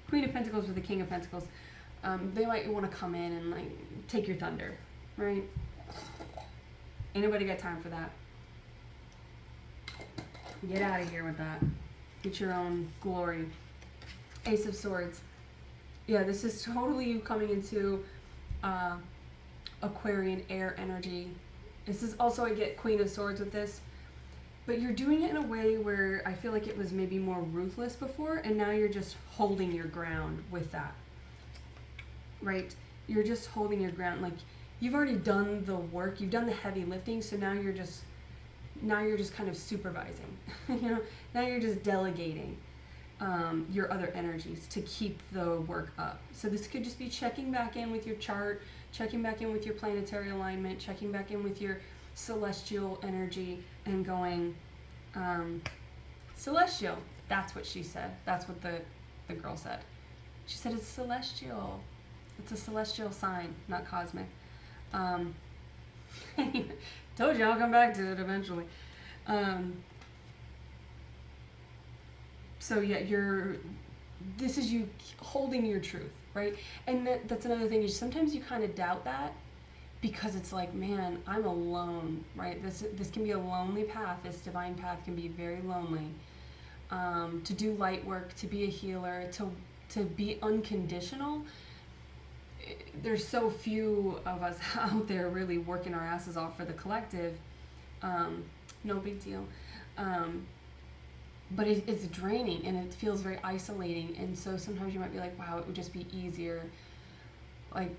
Queen of Pentacles with the King of Pentacles. They might want to come in and like take your thunder, right? Ain't nobody got time for that. Get out of here with that. Get your own glory. Ace of Swords. Yeah, this is totally you coming into Aquarian air energy. This is also, I get Queen of Swords with this, but you're doing it in a way where I feel like it was maybe more ruthless before, and now you're just holding your ground with that. Right? You're just holding your ground. Like, you've already done the work, you've done the heavy lifting, so now you're just kind of supervising. Now you're just delegating your other energies to keep the work up. So this could just be checking back in with your chart, checking back in with your planetary alignment, checking back in with your celestial energy, and going, celestial. That's what she said. That's what the girl said. She said it's celestial. It's a celestial sign, not cosmic. Told you I'll come back to it eventually. So yeah, this is you holding your truth, right? And that's another thing, is sometimes you kind of doubt that, because it's like, man, I'm alone, right? This can be a lonely path. This divine path can be very lonely. To do light work, to be a healer, to be unconditional. There's so few of us out there really working our asses off for the collective. No big deal. But it's draining, and it feels very isolating. And so sometimes you might be like, wow, it would just be easier. Like,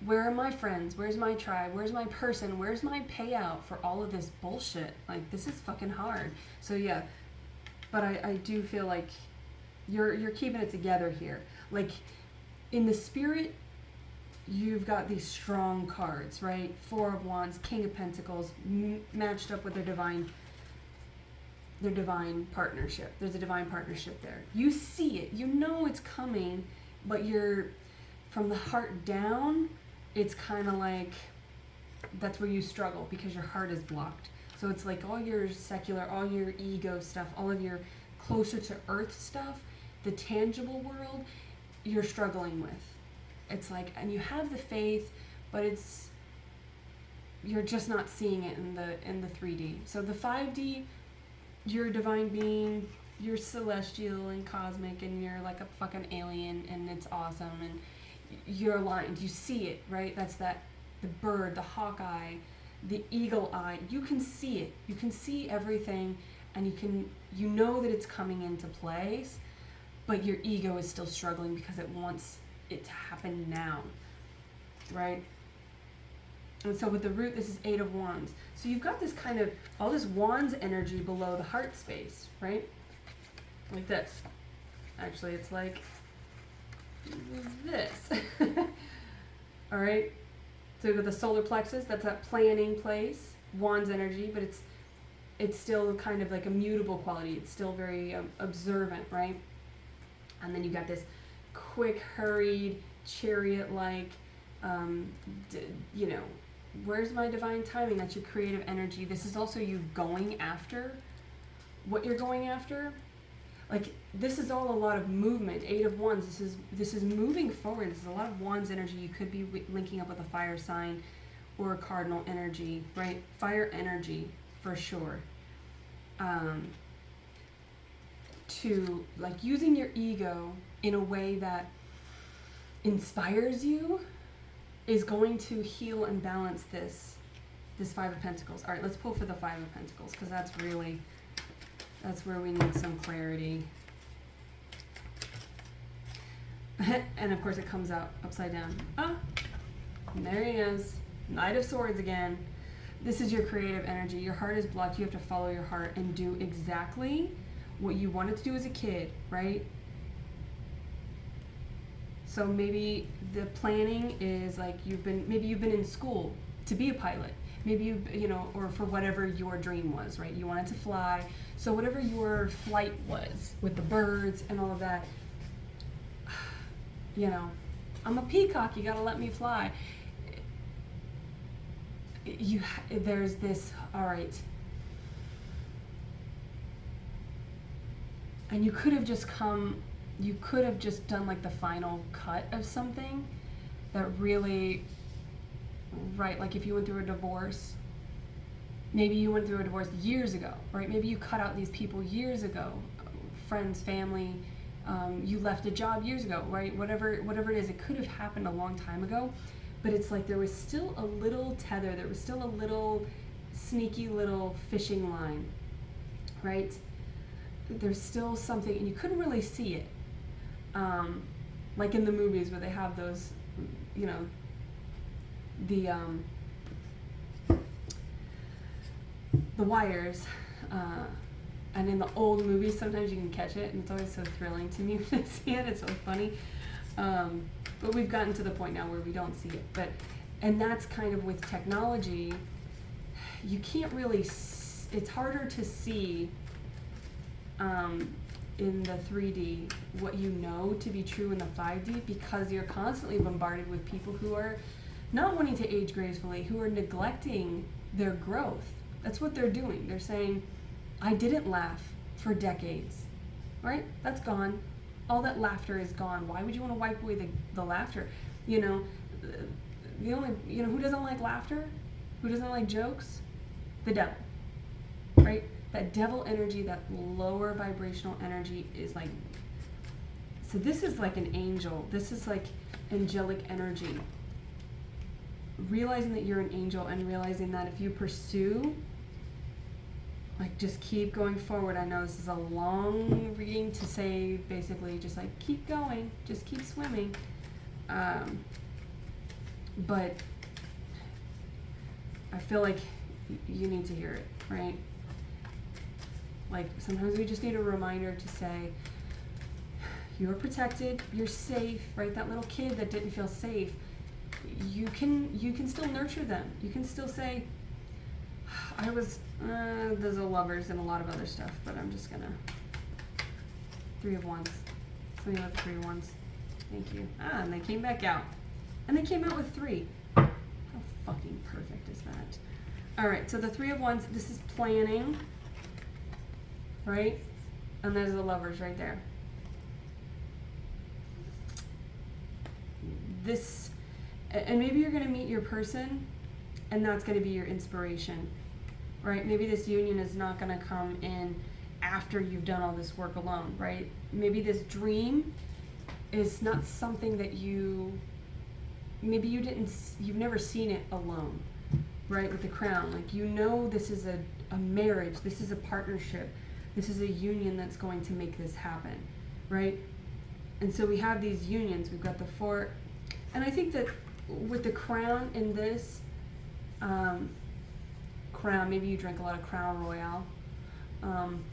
where are my friends? Where's my tribe? Where's my person? Where's my payout for all of this bullshit? Like, this is fucking hard. So yeah, but I do feel like you're keeping it together here. Like, in the spirit, you've got these strong cards, right? 4 of Wands, King of Pentacles, matched up with their divine partnership. There's a divine partnership there. You see it. You know it's coming, but you're, from the heart down, it's kind of like, that's where you struggle, because your heart is blocked. So it's like all your secular, all your ego stuff, all of your closer to earth stuff, the tangible world, you're struggling with. It's like, and you have the faith, but you're just not seeing it in the 3D. So the 5D, you're a divine being, you're celestial and cosmic, and you're like a fucking alien, and it's awesome, and you're aligned. You see it, right? That's the bird, the hawk eye, the eagle eye. You can see it. You can see everything, and you know that it's coming into place, but your ego is still struggling because it wants it to happen now, right? And so with the root, this is 8 of Wands. So you've got this kind of, all this Wands energy below the heart space, right? Like this. Actually, it's like this. All right? So you've got the solar plexus, that's that planning place, Wands energy, but it's still kind of like a mutable quality. It's still very observant, right? And then you got this quick, hurried, chariot-like, where's my divine timing? That's your creative energy. This is also you going after what you're going after. Like, this is all a lot of movement. 8 of Wands. This is moving forward. This is a lot of Wands energy. You could be linking up with a fire sign or a cardinal energy, right? Fire energy for sure. to, like, using your ego in a way that inspires you is going to heal and balance this Five of Pentacles. All right, let's pull for the Five of Pentacles, because that's where we need some clarity. And of course it comes out upside down. Oh, and there he is. Knight of Swords again. This is your creative energy. Your heart is blocked. You have to follow your heart and do exactly what you wanted to do as a kid, right? So maybe the planning is like maybe you've been in school to be a pilot. Maybe or for whatever your dream was, right? You wanted to fly. So whatever your flight was with the birds and all of that, I'm a peacock, you gotta let me fly. There's this, all right. And you could have just done like the final cut of something that really, right, like if you went through a divorce, maybe you went through a divorce years ago, right? Maybe you cut out these people years ago, friends, family, you left a job years ago, right? Whatever it is, it could have happened a long time ago, but it's like there was still a little tether, there was still a little sneaky little fishing line, right? There's still something, and you couldn't really see it. Like in the movies where they have those, the wires, and in the old movies sometimes you can catch it, and it's always so thrilling to me when I see it. It's so funny, but we've gotten to the point now where we don't see it. And that's kind of with technology, you can't really, it's harder to see in the 3D what you know to be true in the 5D, because you're constantly bombarded with people who are not wanting to age gracefully, who are neglecting their growth. That's what they're doing. They're saying, I didn't laugh for decades, right? That's gone. All that laughter is gone. Why would you want to wipe away the laughter? The only, who doesn't like laughter? Who doesn't like jokes? The devil, right? That devil energy, that lower vibrational energy is like, so this is like an angel. This is like angelic energy. Realizing that you're an angel and realizing that if you pursue, like, just keep going forward. I know this is a long reading to say, basically, just like, keep going, just keep swimming. But I feel like you need to hear it, right? Like, sometimes we just need a reminder to say, you're protected, you're safe, right? That little kid that didn't feel safe, you can still nurture them. You can still say, there's a Lovers and a lot of other stuff, but I'm just gonna, Three of Wands. Something about the Three of Wands. Thank you. And they came back out. And they came out with 3. How fucking perfect is that? All right, so the Three of Wands, this is planning, right? And there's the Lovers right there. And maybe you're gonna meet your person, and that's gonna be your inspiration, right? Maybe this union is not gonna come in after you've done all this work alone, right? Maybe this dream is not something that you've never seen it alone, right? With the Crown, like, this is a marriage, this is a partnership, this is a union that's going to make this happen, right? And so we have these unions, we've got the 4, and I think that with the Crown in this, Crown, maybe you drink a lot of Crown Royale, Crown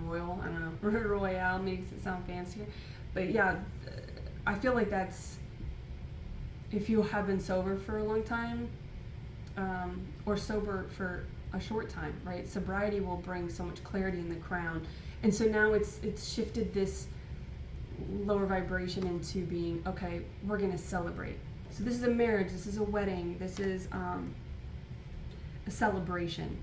Royal, I don't know, Royale makes it sound fancier, but yeah, I feel like that's, if you have been sober for a long time, or sober for a short time, right? Sobriety will bring so much clarity in the Crown, and so now it's shifted this lower vibration into being, okay, we're gonna celebrate. So this is a marriage, this is a wedding, this is a celebration.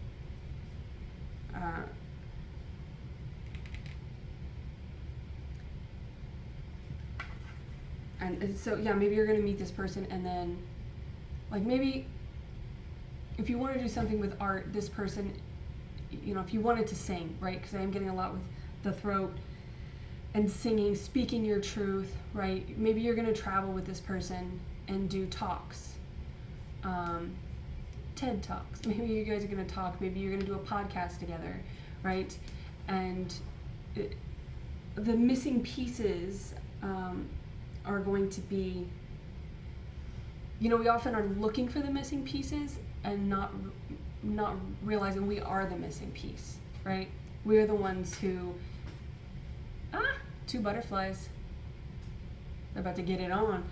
And so, yeah, maybe you're going to meet this person, and then, like, maybe if you want to do something with art, this person, if you wanted to sing, right? Because I am getting a lot with the throat and singing, speaking your truth, right? Maybe you're going to travel with this person and do talks, TED Talks. Maybe you guys are going to talk. Maybe you're going to do a podcast together, right? And the missing pieces are going to be, we often are looking for the missing pieces and not realizing we are the missing piece, right? We're the ones who, two butterflies. They're about to get it on.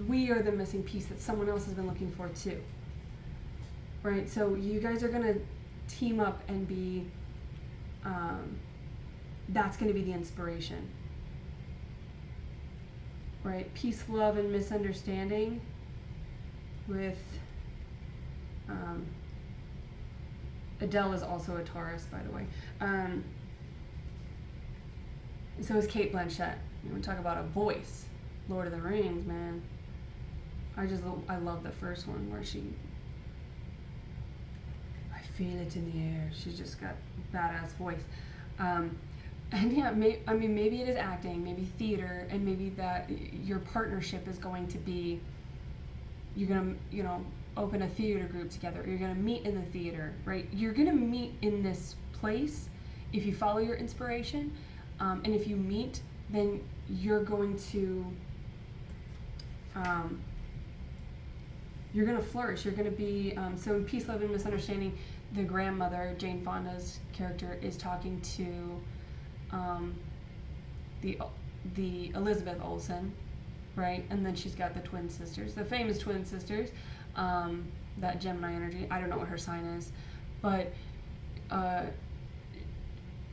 We are the missing piece that someone else has been looking for too, right? So you guys are gonna team up and be, that's gonna be the inspiration, right? Peace, love, and misunderstanding with, Adele is also a Taurus, by the way. So is Cate Blanchett. We talk about a voice. Lord of the Rings, man. I love the first one where I feel it in the air. She's just got badass voice. And yeah, maybe it is acting, maybe theater, and maybe that your partnership is going to be, you're gonna, open a theater group together, or you're gonna meet in the theater, right? You're gonna meet in this place if you follow your inspiration, and if you meet, then you're going to, you're gonna flourish. You're gonna be, so in Peace, Love, and Misunderstanding, the grandmother, Jane Fonda's character, is talking to the Elizabeth Olsen, right? And then she's got the twin sisters, the famous twin sisters, that Gemini energy. I don't know what her sign is, but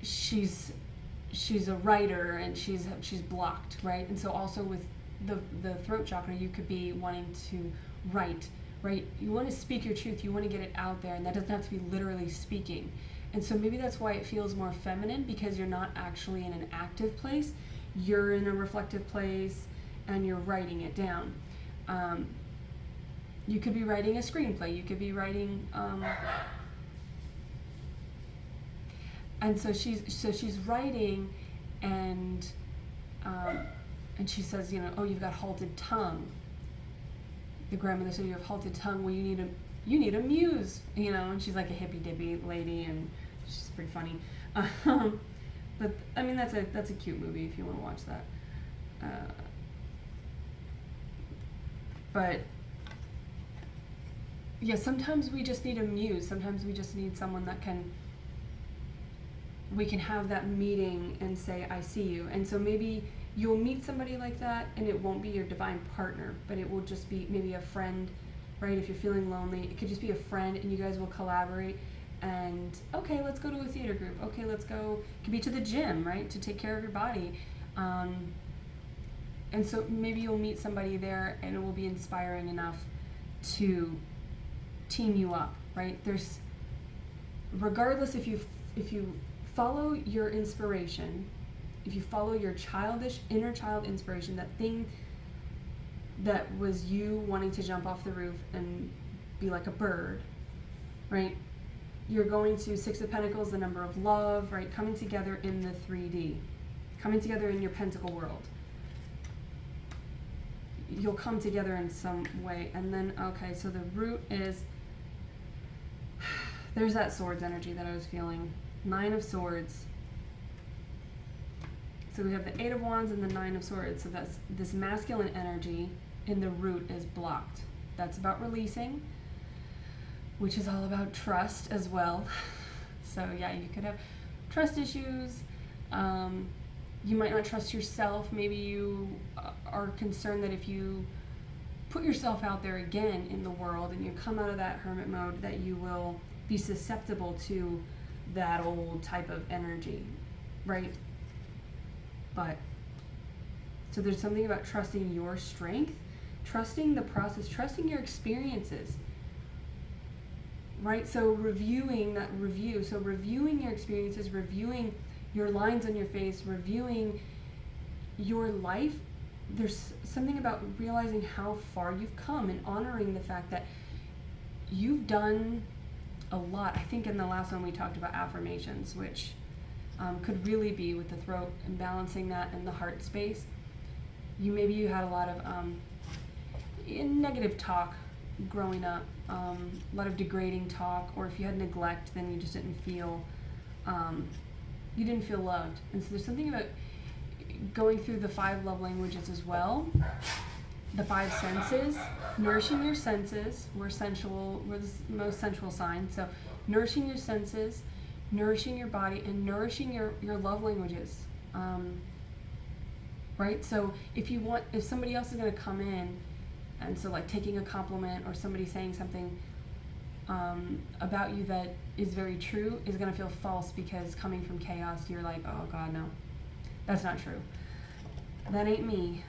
she's a writer, and she's blocked, right? And so also with the throat chakra, you could be wanting to write, right? You want to speak your truth, you want to get it out there, and that doesn't have to be literally speaking. And so maybe that's why it feels more feminine, because you're not actually in an active place, you're in a reflective place, and you're writing it down. You could be writing a screenplay, you could be writing, and so she's writing, and she says, you've got halted tongue. The grandmother said, you have halted tongue. Well, you need a muse, And she's like a hippy dippy lady, and she's pretty funny. But I mean, that's a cute movie if you want to watch that. But yeah, sometimes we just need a muse. Sometimes we just need someone that we can have that meeting and say, I see you. And so maybe you'll meet somebody like that, and it won't be your divine partner, but it will just be maybe a friend, right? If you're feeling lonely, it could just be a friend, and you guys will collaborate. And okay, let's go to a theater group. Okay, let's go. It could be to the gym, right? To take care of your body. And so maybe you'll meet somebody there, and it will be inspiring enough to team you up, right? Regardless if you follow your inspiration, if you follow your inner child inspiration, that thing that was you wanting to jump off the roof and be like a bird, right? You're going to Six of Pentacles, the number of love, right? Coming together in the 3D, coming together in your pentacle world. You'll come together in some way. And then, okay, so the root is, there's that swords energy that I was feeling. 9 of Swords. So we have the 8 of Wands and the 9 of Swords. So that's this masculine energy in the root is blocked. That's about releasing, which is all about trust as well. So yeah, you could have trust issues. You might not trust yourself. Maybe you are concerned that if you put yourself out there again in the world and you come out of that hermit mode, that you will be susceptible to that old type of energy, right? But so there's something about trusting your strength, trusting the process, trusting your experiences, right? So reviewing your experiences, reviewing your lines on your face, reviewing your life. There's something about realizing how far you've come and honoring the fact that you've done a lot. I think in the last one we talked about affirmations, which could really be with the throat and balancing that in the heart space. Maybe you had a lot of negative talk growing up, a lot of degrading talk, or if you had neglect, then you just didn't feel loved. And so there's something about going through the 5 love languages as well, the 5 senses, nourishing your senses. We're the most sensual sign, so nourishing your senses, nourishing your body, and nourishing your love languages. Right? So if somebody else is going to come in, and so like taking a compliment or somebody saying something about you that is very true is going to feel false, because coming from chaos, you're like, oh God, no, that's not true. That ain't me.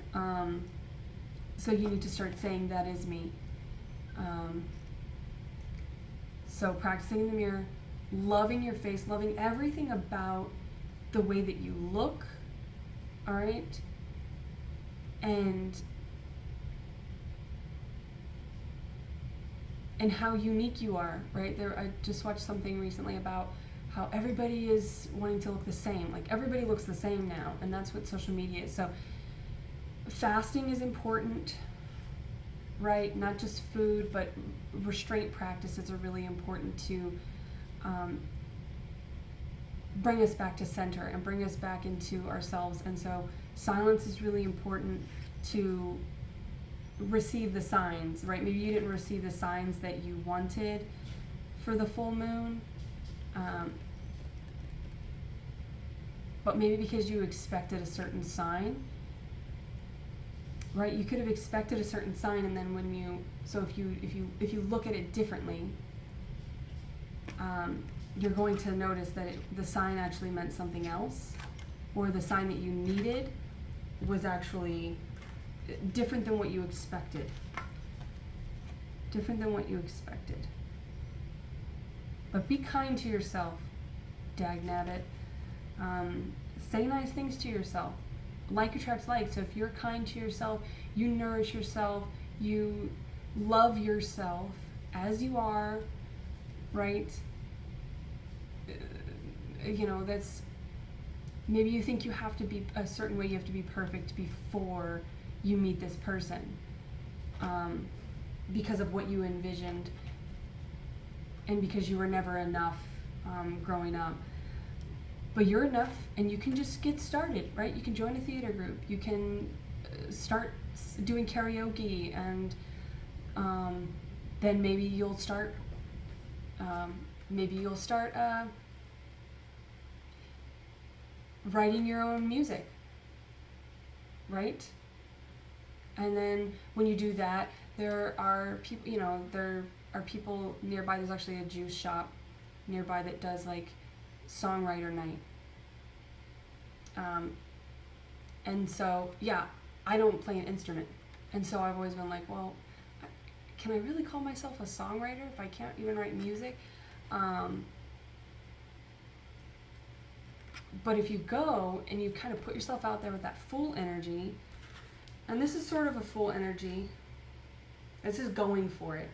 So you need to start saying, that is me. So practicing in the mirror, loving your face, loving everything about the way that you look, all right? And how unique you are, right? I just watched something recently about how everybody is wanting to look the same. Like everybody looks the same now, and that's what social media is. So fasting is important, right? Not just food, but restraint practices are really important to bring us back to center and bring us back into ourselves. And so silence is really important to receive the signs, right? Maybe you didn't receive the signs that you wanted for the full moon, but maybe because you expected a certain sign, right? You could have expected a certain sign, and then if you look at it differently, you're going to notice that the sign actually meant something else, or the sign that you needed was actually different than what you expected. Different than what you expected. But be kind to yourself, dagnabbit. Say nice things to yourself. Like attracts like. So if you're kind to yourself, you nourish yourself, you love yourself as you are, right? That's, maybe you think you have to be a certain way, you have to be perfect before you meet this person, because of what you envisioned and because you were never enough growing up. But you're enough, and you can just get started, right? You can join a theater group, you can start doing karaoke, and then maybe you'll start writing your own music, right? And then when you do that, there are people nearby. There's actually a juice shop nearby that does like songwriter night. And so, yeah, I don't play an instrument. And so I've always been like, well, can I really call myself a songwriter if I can't even write music? But if you go and you kind of put yourself out there with that full energy, and this is sort of a full energy, this is going for it.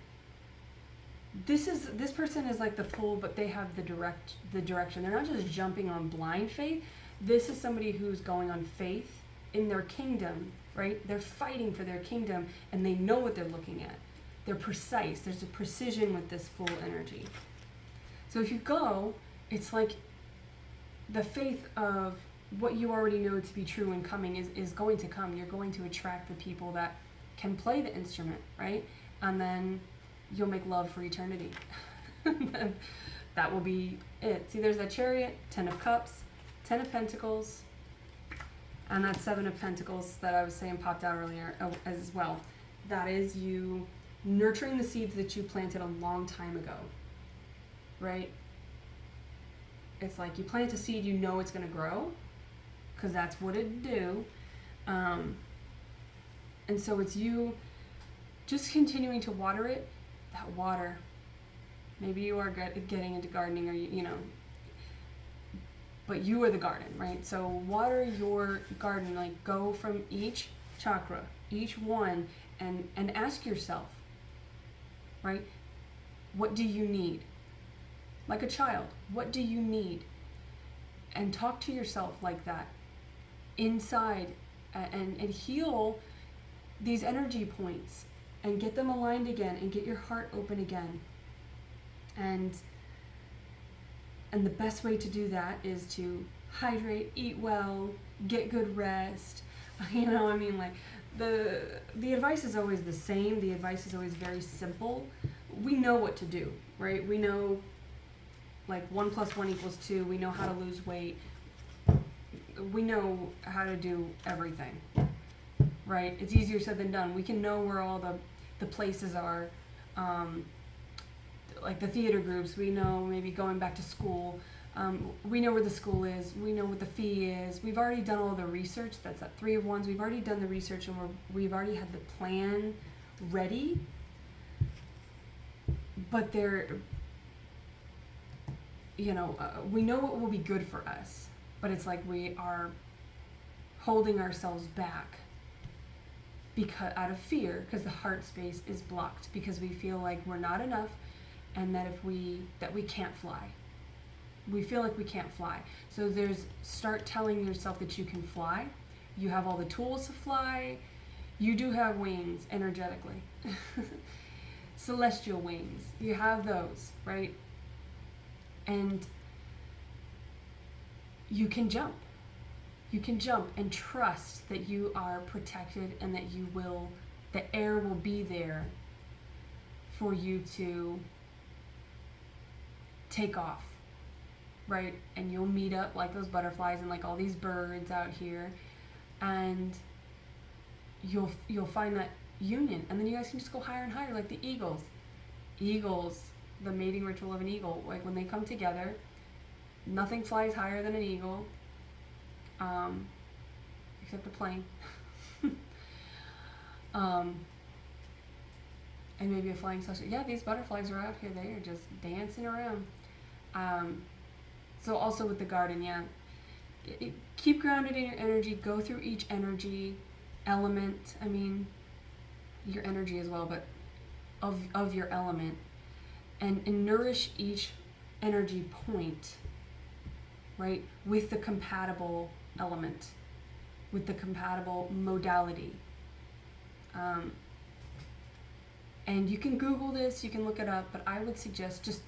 This person is like the full, but they have the direction. They're not just jumping on blind faith. This is somebody who's going on faith in their kingdom, right? They're fighting for their kingdom, and they know what they're looking at. They're precise. There's a precision with this full energy. So if you go, it's like the faith of what you already know to be true and coming is going to come. You're going to attract the people that can play the instrument, right? And then you'll make love for eternity. That will be it. See, there's that Chariot, 10 of Cups, 10 of Pentacles, and that 7 of Pentacles that I was saying popped out earlier as well. That is you nurturing the seeds that you planted a long time ago, right? It's like you plant a seed, you know it's going to grow, because that's what it do. And so it's you just continuing to water it. That water. Maybe you are getting into gardening, or but you are the garden, right? So water your garden, like go from each chakra, each one, and ask yourself, right? What do you need? like a child. What do you need? And talk to yourself like that inside, and heal these energy points and get them aligned again and get your heart open again. And the best way to do that is to hydrate, eat well, get good rest. You know, I mean, like, the advice is always the same. The advice is always very simple. We know what to do, right? We know, like, 1 + 1 = 2. We know how to lose weight. We know how to do everything, right? It's easier said than done. We can know where all the places are, like the theater groups. We know maybe going back to school. We know where the school is. We know what the fee is. We've already done all the research. That's at 3 of Wands. We've already done the research, and we've already had the plan ready. But we know what will be good for us. But it's like we are holding ourselves back because out of fear, because the heart space is blocked, because we feel like we're not enough, and that we can't fly. We feel like we can't fly. So start telling yourself that you can fly. You have all the tools to fly. You do have wings energetically. Celestial wings. You have those, right? And you can jump. You can jump and trust that you are protected, and that the air will be there for you to take off, right? And you'll meet up like those butterflies and like all these birds out here, and you'll find that union, and then you guys can just go higher and higher, like the eagles. Eagles, the mating ritual of an eagle, like when they come together, nothing flies higher than an eagle, except a plane. And maybe a flying saucer. Yeah, these butterflies are out here. They are just dancing around. So also with the garden, yeah. Keep grounded in your energy. Go through each energy element. I mean, your energy as well, but of your element. And nourish each energy point, right, with the compatible element, with the compatible modality. And you can Google this, you can look it up, but I would suggest just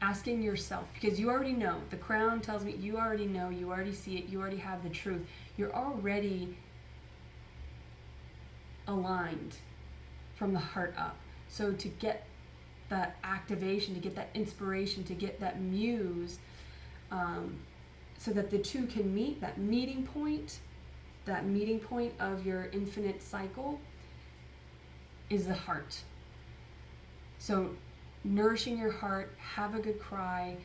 asking yourself, because you already know. The crown tells me you already know, you already see it, you already have the truth. You're already aligned from the heart up. So to get that activation, to get that inspiration, to get that muse, so that the two can meet, that meeting point of your infinite cycle is the heart. So nourishing your heart, have a good cry.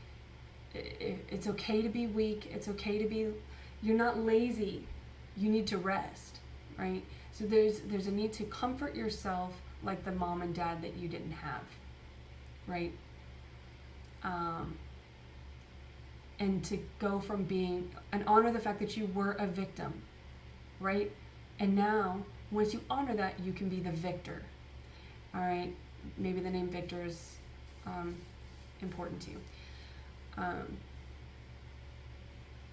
It's okay to be weak. It's okay to be, you're not lazy. You need to rest, right? So there's a need to comfort yourself like the mom and dad that you didn't have, right? And to go from being, and honor the fact that you were a victim, right? And now, once you honor that, you can be the victor, all right? Maybe the name Victor is important to you.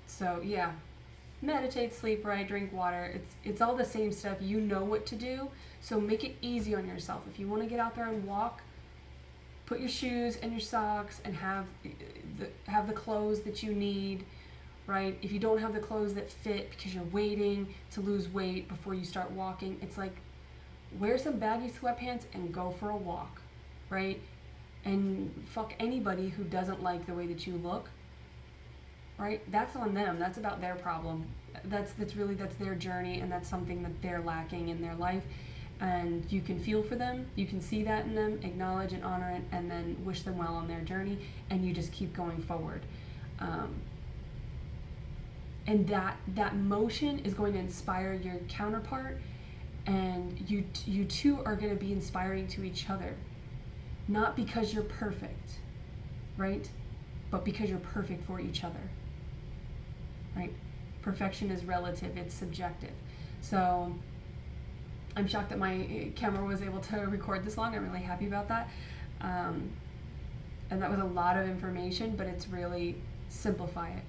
So yeah, meditate, sleep right, drink water. It's all the same stuff. You know what to do, so make it easy on yourself. If you want to get out there and walk, put your shoes and your socks and have the clothes that you need, right? If you don't have the clothes that fit because you're waiting to lose weight before you start walking, it's like, wear some baggy sweatpants and go for a walk, right? And fuck anybody who doesn't like the way that you look, right? That's on them. That's about their problem. That's their journey, and that's something that they're lacking in their life. And you can feel for them, you can see that in them, acknowledge and honor it, and then wish them well on their journey, and you just keep going forward. And that motion is going to inspire your counterpart, and you two are going to be inspiring to each other. Not because you're perfect, right? But because you're perfect for each other, right? Perfection is relative, it's subjective. So I'm shocked that my camera was able to record this long. I'm really happy about that. And that was a lot of information, but it's really simplify it,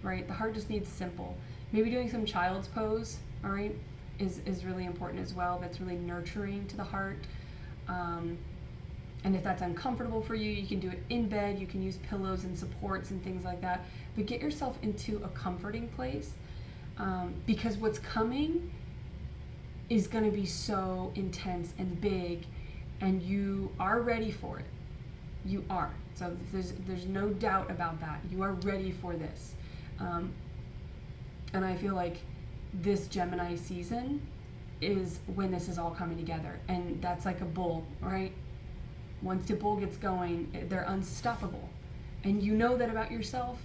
right? The heart just needs simple. Maybe doing some child's pose, all right, is really important as well. That's really nurturing to the heart. And if that's uncomfortable for you, you can do it in bed. You can use pillows and supports and things like that. But get yourself into a comforting place, because what's coming is going to be so intense and big, and you are ready for it. You are. So there's no doubt about that. You are ready for this. And I feel like this Gemini season is when this is all coming together. And that's like a bull, right? Once the bull gets going, they're unstoppable. And you know that about yourself.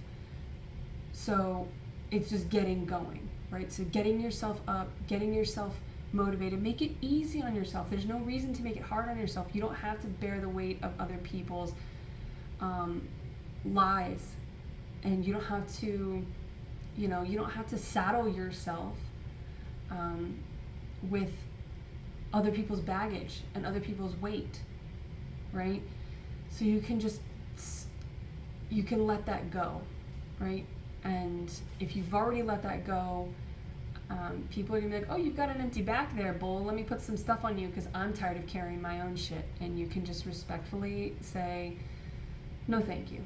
So it's just getting going, right? So getting yourself up, getting yourself motivated. Make it easy on yourself. There's no reason to make it hard on yourself. You don't have to bear the weight of other people's lies. And you don't have to, you don't have to saddle yourself with other people's baggage and other people's weight, right? So you can let that go, right? And if you've already let that go, people are gonna be like, oh, you've got an empty back there, bull. Let me put some stuff on you because I'm tired of carrying my own shit. And you can just respectfully say, no, thank you.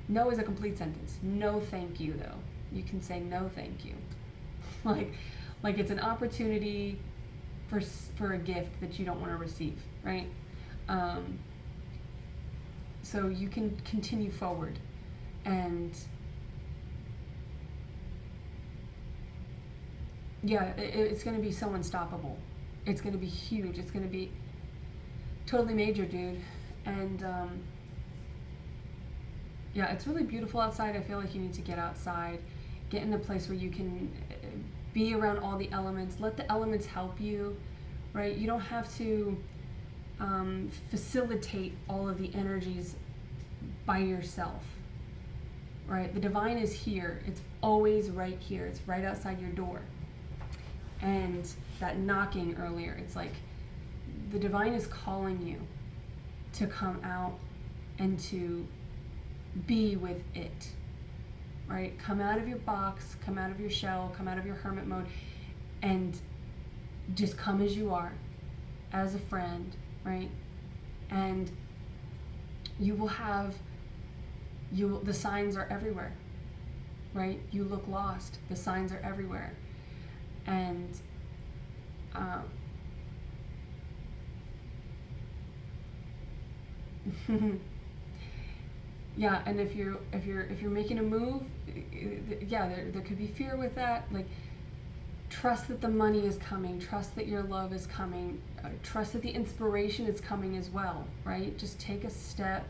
No is a complete sentence. No, thank you, though. You can say no, thank you. like it's an opportunity for a gift that you don't want to receive, right? So you can continue forward, and yeah, it's going to be so unstoppable. It's going to be huge. It's going to be totally major, dude. And yeah, it's really beautiful outside. I feel like you need to get outside, get in a place where you can be around all the elements. Let the elements help you, right? You don't have to facilitate all of the energies by yourself, right? The divine is here. It's always right here. It's right outside your door. And that knocking earlier, it's like the divine is calling you to come out and to be with it, right? Come out of your box, come out of your shell, come out of your hermit mode, and just come as you are, as a friend, right? And you will have, the signs are everywhere, right? You look lost, the signs are everywhere. And yeah, and if you're making a move, yeah, there could be fear with that. Like, trust that the money is coming, trust that your love is coming, trust that the inspiration is coming as well, right? Just take a step,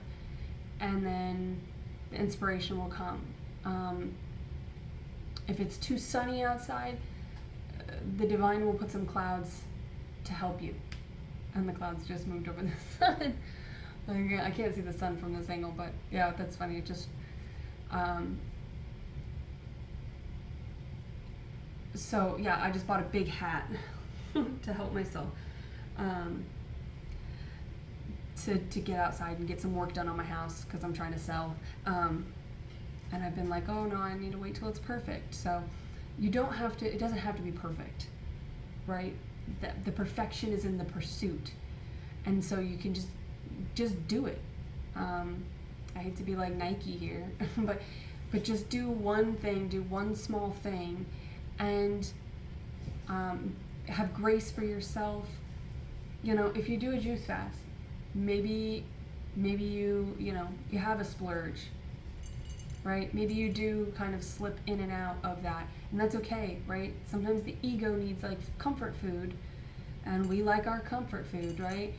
and then the inspiration will come. If it's too sunny outside, the divine will put some clouds to help you. And the clouds just moved over the sun. I can't see the sun from this angle, but yeah, that's funny. It just, so yeah, I just bought a big hat to help myself, to get outside and get some work done on my house because I'm trying to sell. And I've been like, oh no, I need to wait till it's perfect. So you don't have to, it doesn't have to be perfect, right? The perfection is in the pursuit. And so you can just do it. I hate to be like Nike here, but just do one thing, do one small thing, and have grace for yourself. If you do a juice fast, maybe you have a splurge, right? Maybe you do kind of slip in and out of that, and that's okay, right? Sometimes the ego needs like comfort food, and we like our comfort food, right?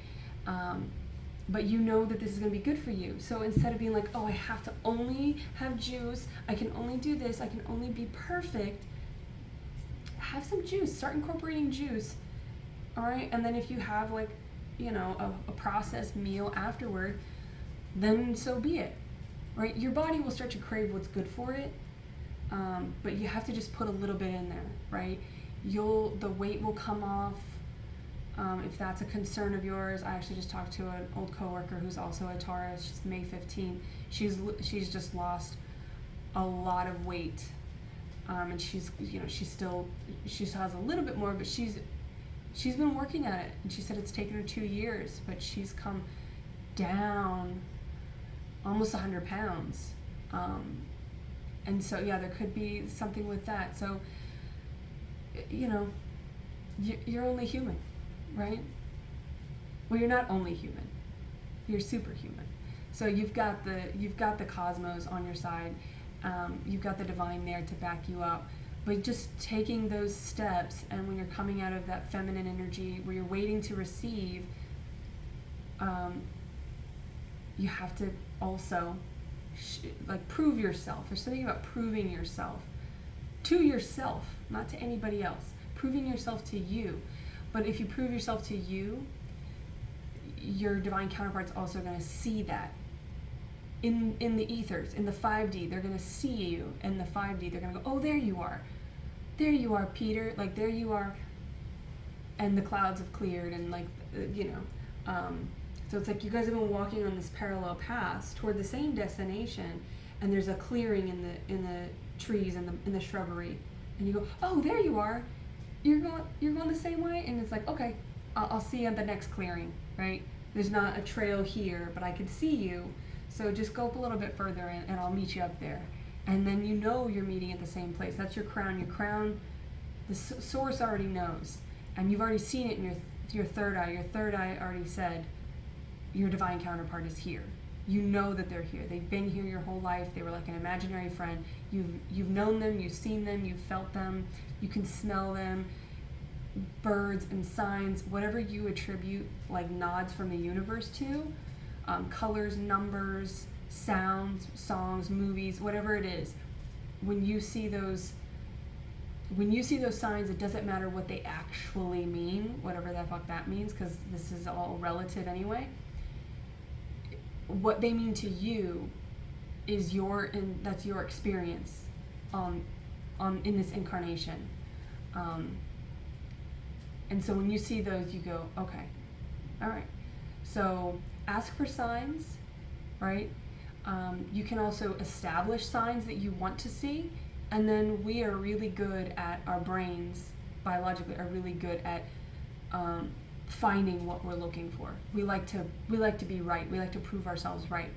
But you know that this is going to be good for you. So instead of being like, oh, I have to only have juice, I can only do this, I can only be perfect, have some juice. Start incorporating juice, all right? And then if you have like, a processed meal afterward, then so be it, right? Your body will start to crave what's good for it, but you have to just put a little bit in there, right? The weight will come off, If that's a concern of yours, I actually just talked to an old coworker who's also a Taurus. She's May 15th. She's just lost a lot of weight, and she has a little bit more, but she's been working at it, and she said it's taken her 2 years, but she's come down almost 100 pounds. And so, yeah, there could be something with that. So, you're only human, right? Well, you're not only human. You're superhuman. So you've got the cosmos on your side. You've got the divine there to back you up. But just taking those steps, and when you're coming out of that feminine energy where you're waiting to receive, you have to also prove yourself. There's something about proving yourself to yourself, not to anybody else. Proving yourself to you. But if you prove yourself to you, your divine counterpart's also going to see that in the ethers, in the 5D. They're going to see you in the 5D. They're going to go, oh, there you are, Peter, like there you are, and the clouds have cleared, and so it's like you guys have been walking on this parallel path toward the same destination, and there's a clearing in the trees and in the shrubbery, and you go, oh, there you are, you're going the same way, and it's like, okay, I'll see you at the next clearing, right? There's not a trail here, but I can see you, so just go up a little bit further, and I'll meet you up there. And then you're meeting at the same place. That's your crown. Your crown, the source already knows, and you've already seen it in your third eye. Your third eye already said your divine counterpart is here. You know that they're here. They've been here your whole life. They were like an imaginary friend. You've known them. You've seen them. You've felt them. You can smell them. Birds and signs, whatever you attribute like nods from the universe to, colors, numbers, sounds, songs, movies, whatever it is. When you see those signs, it doesn't matter what they actually mean, whatever the fuck that means, because this is all relative anyway. What they mean to you is that's your experience in this incarnation. And so when you see those, you go, okay, all right. So ask for signs, right? You can also establish signs that you want to see, and then we are really good at, our brains biologically are really good at finding what we're looking for. We like to be right. We like to prove ourselves right.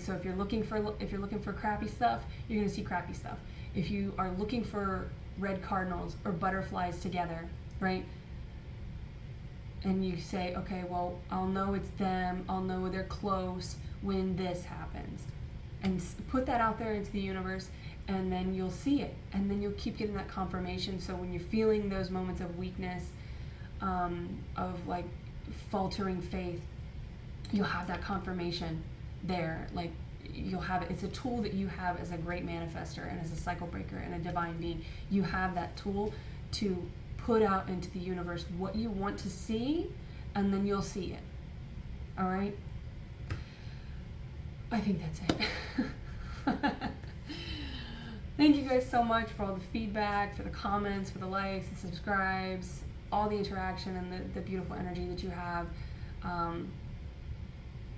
So if you're looking for crappy stuff, you're gonna see crappy stuff. If you are looking for red cardinals or butterflies together, right? And you say, okay, well, I'll know it's them. I'll know they're close when this happens, and put that out there into the universe, and then you'll see it, and then you'll keep getting that confirmation. So when you're feeling those moments of weakness, of like faltering faith, you'll have that confirmation there. Like you'll have it. It's a tool that you have as a great manifester and as a cycle breaker and a divine being. You have that tool to put out into the universe what you want to see, and then you'll see it. All right? I think that's it. Thank you guys so much for all the feedback, for the comments, for the likes, the subscribes, all the interaction, and the beautiful energy that you have.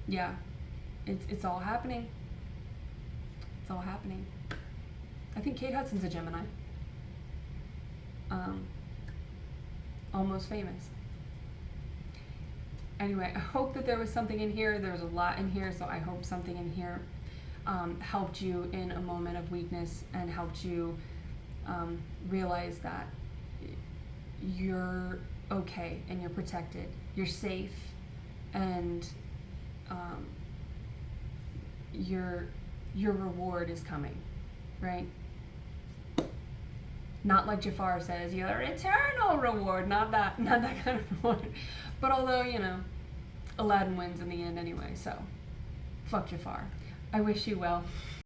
Yeah, it's all happening. It's all happening. I think Kate Hudson's a Gemini. Almost famous. Anyway, I hope that there was something in here. There was a lot in here, so I hope something in here helped you in a moment of weakness, and helped you realize that you're okay and you're protected. You're safe, and your reward is coming, right? Not like Jafar says, your eternal reward. Not that kind of reward. But although, Aladdin wins in the end anyway, so fuck Jafar. I wish you well.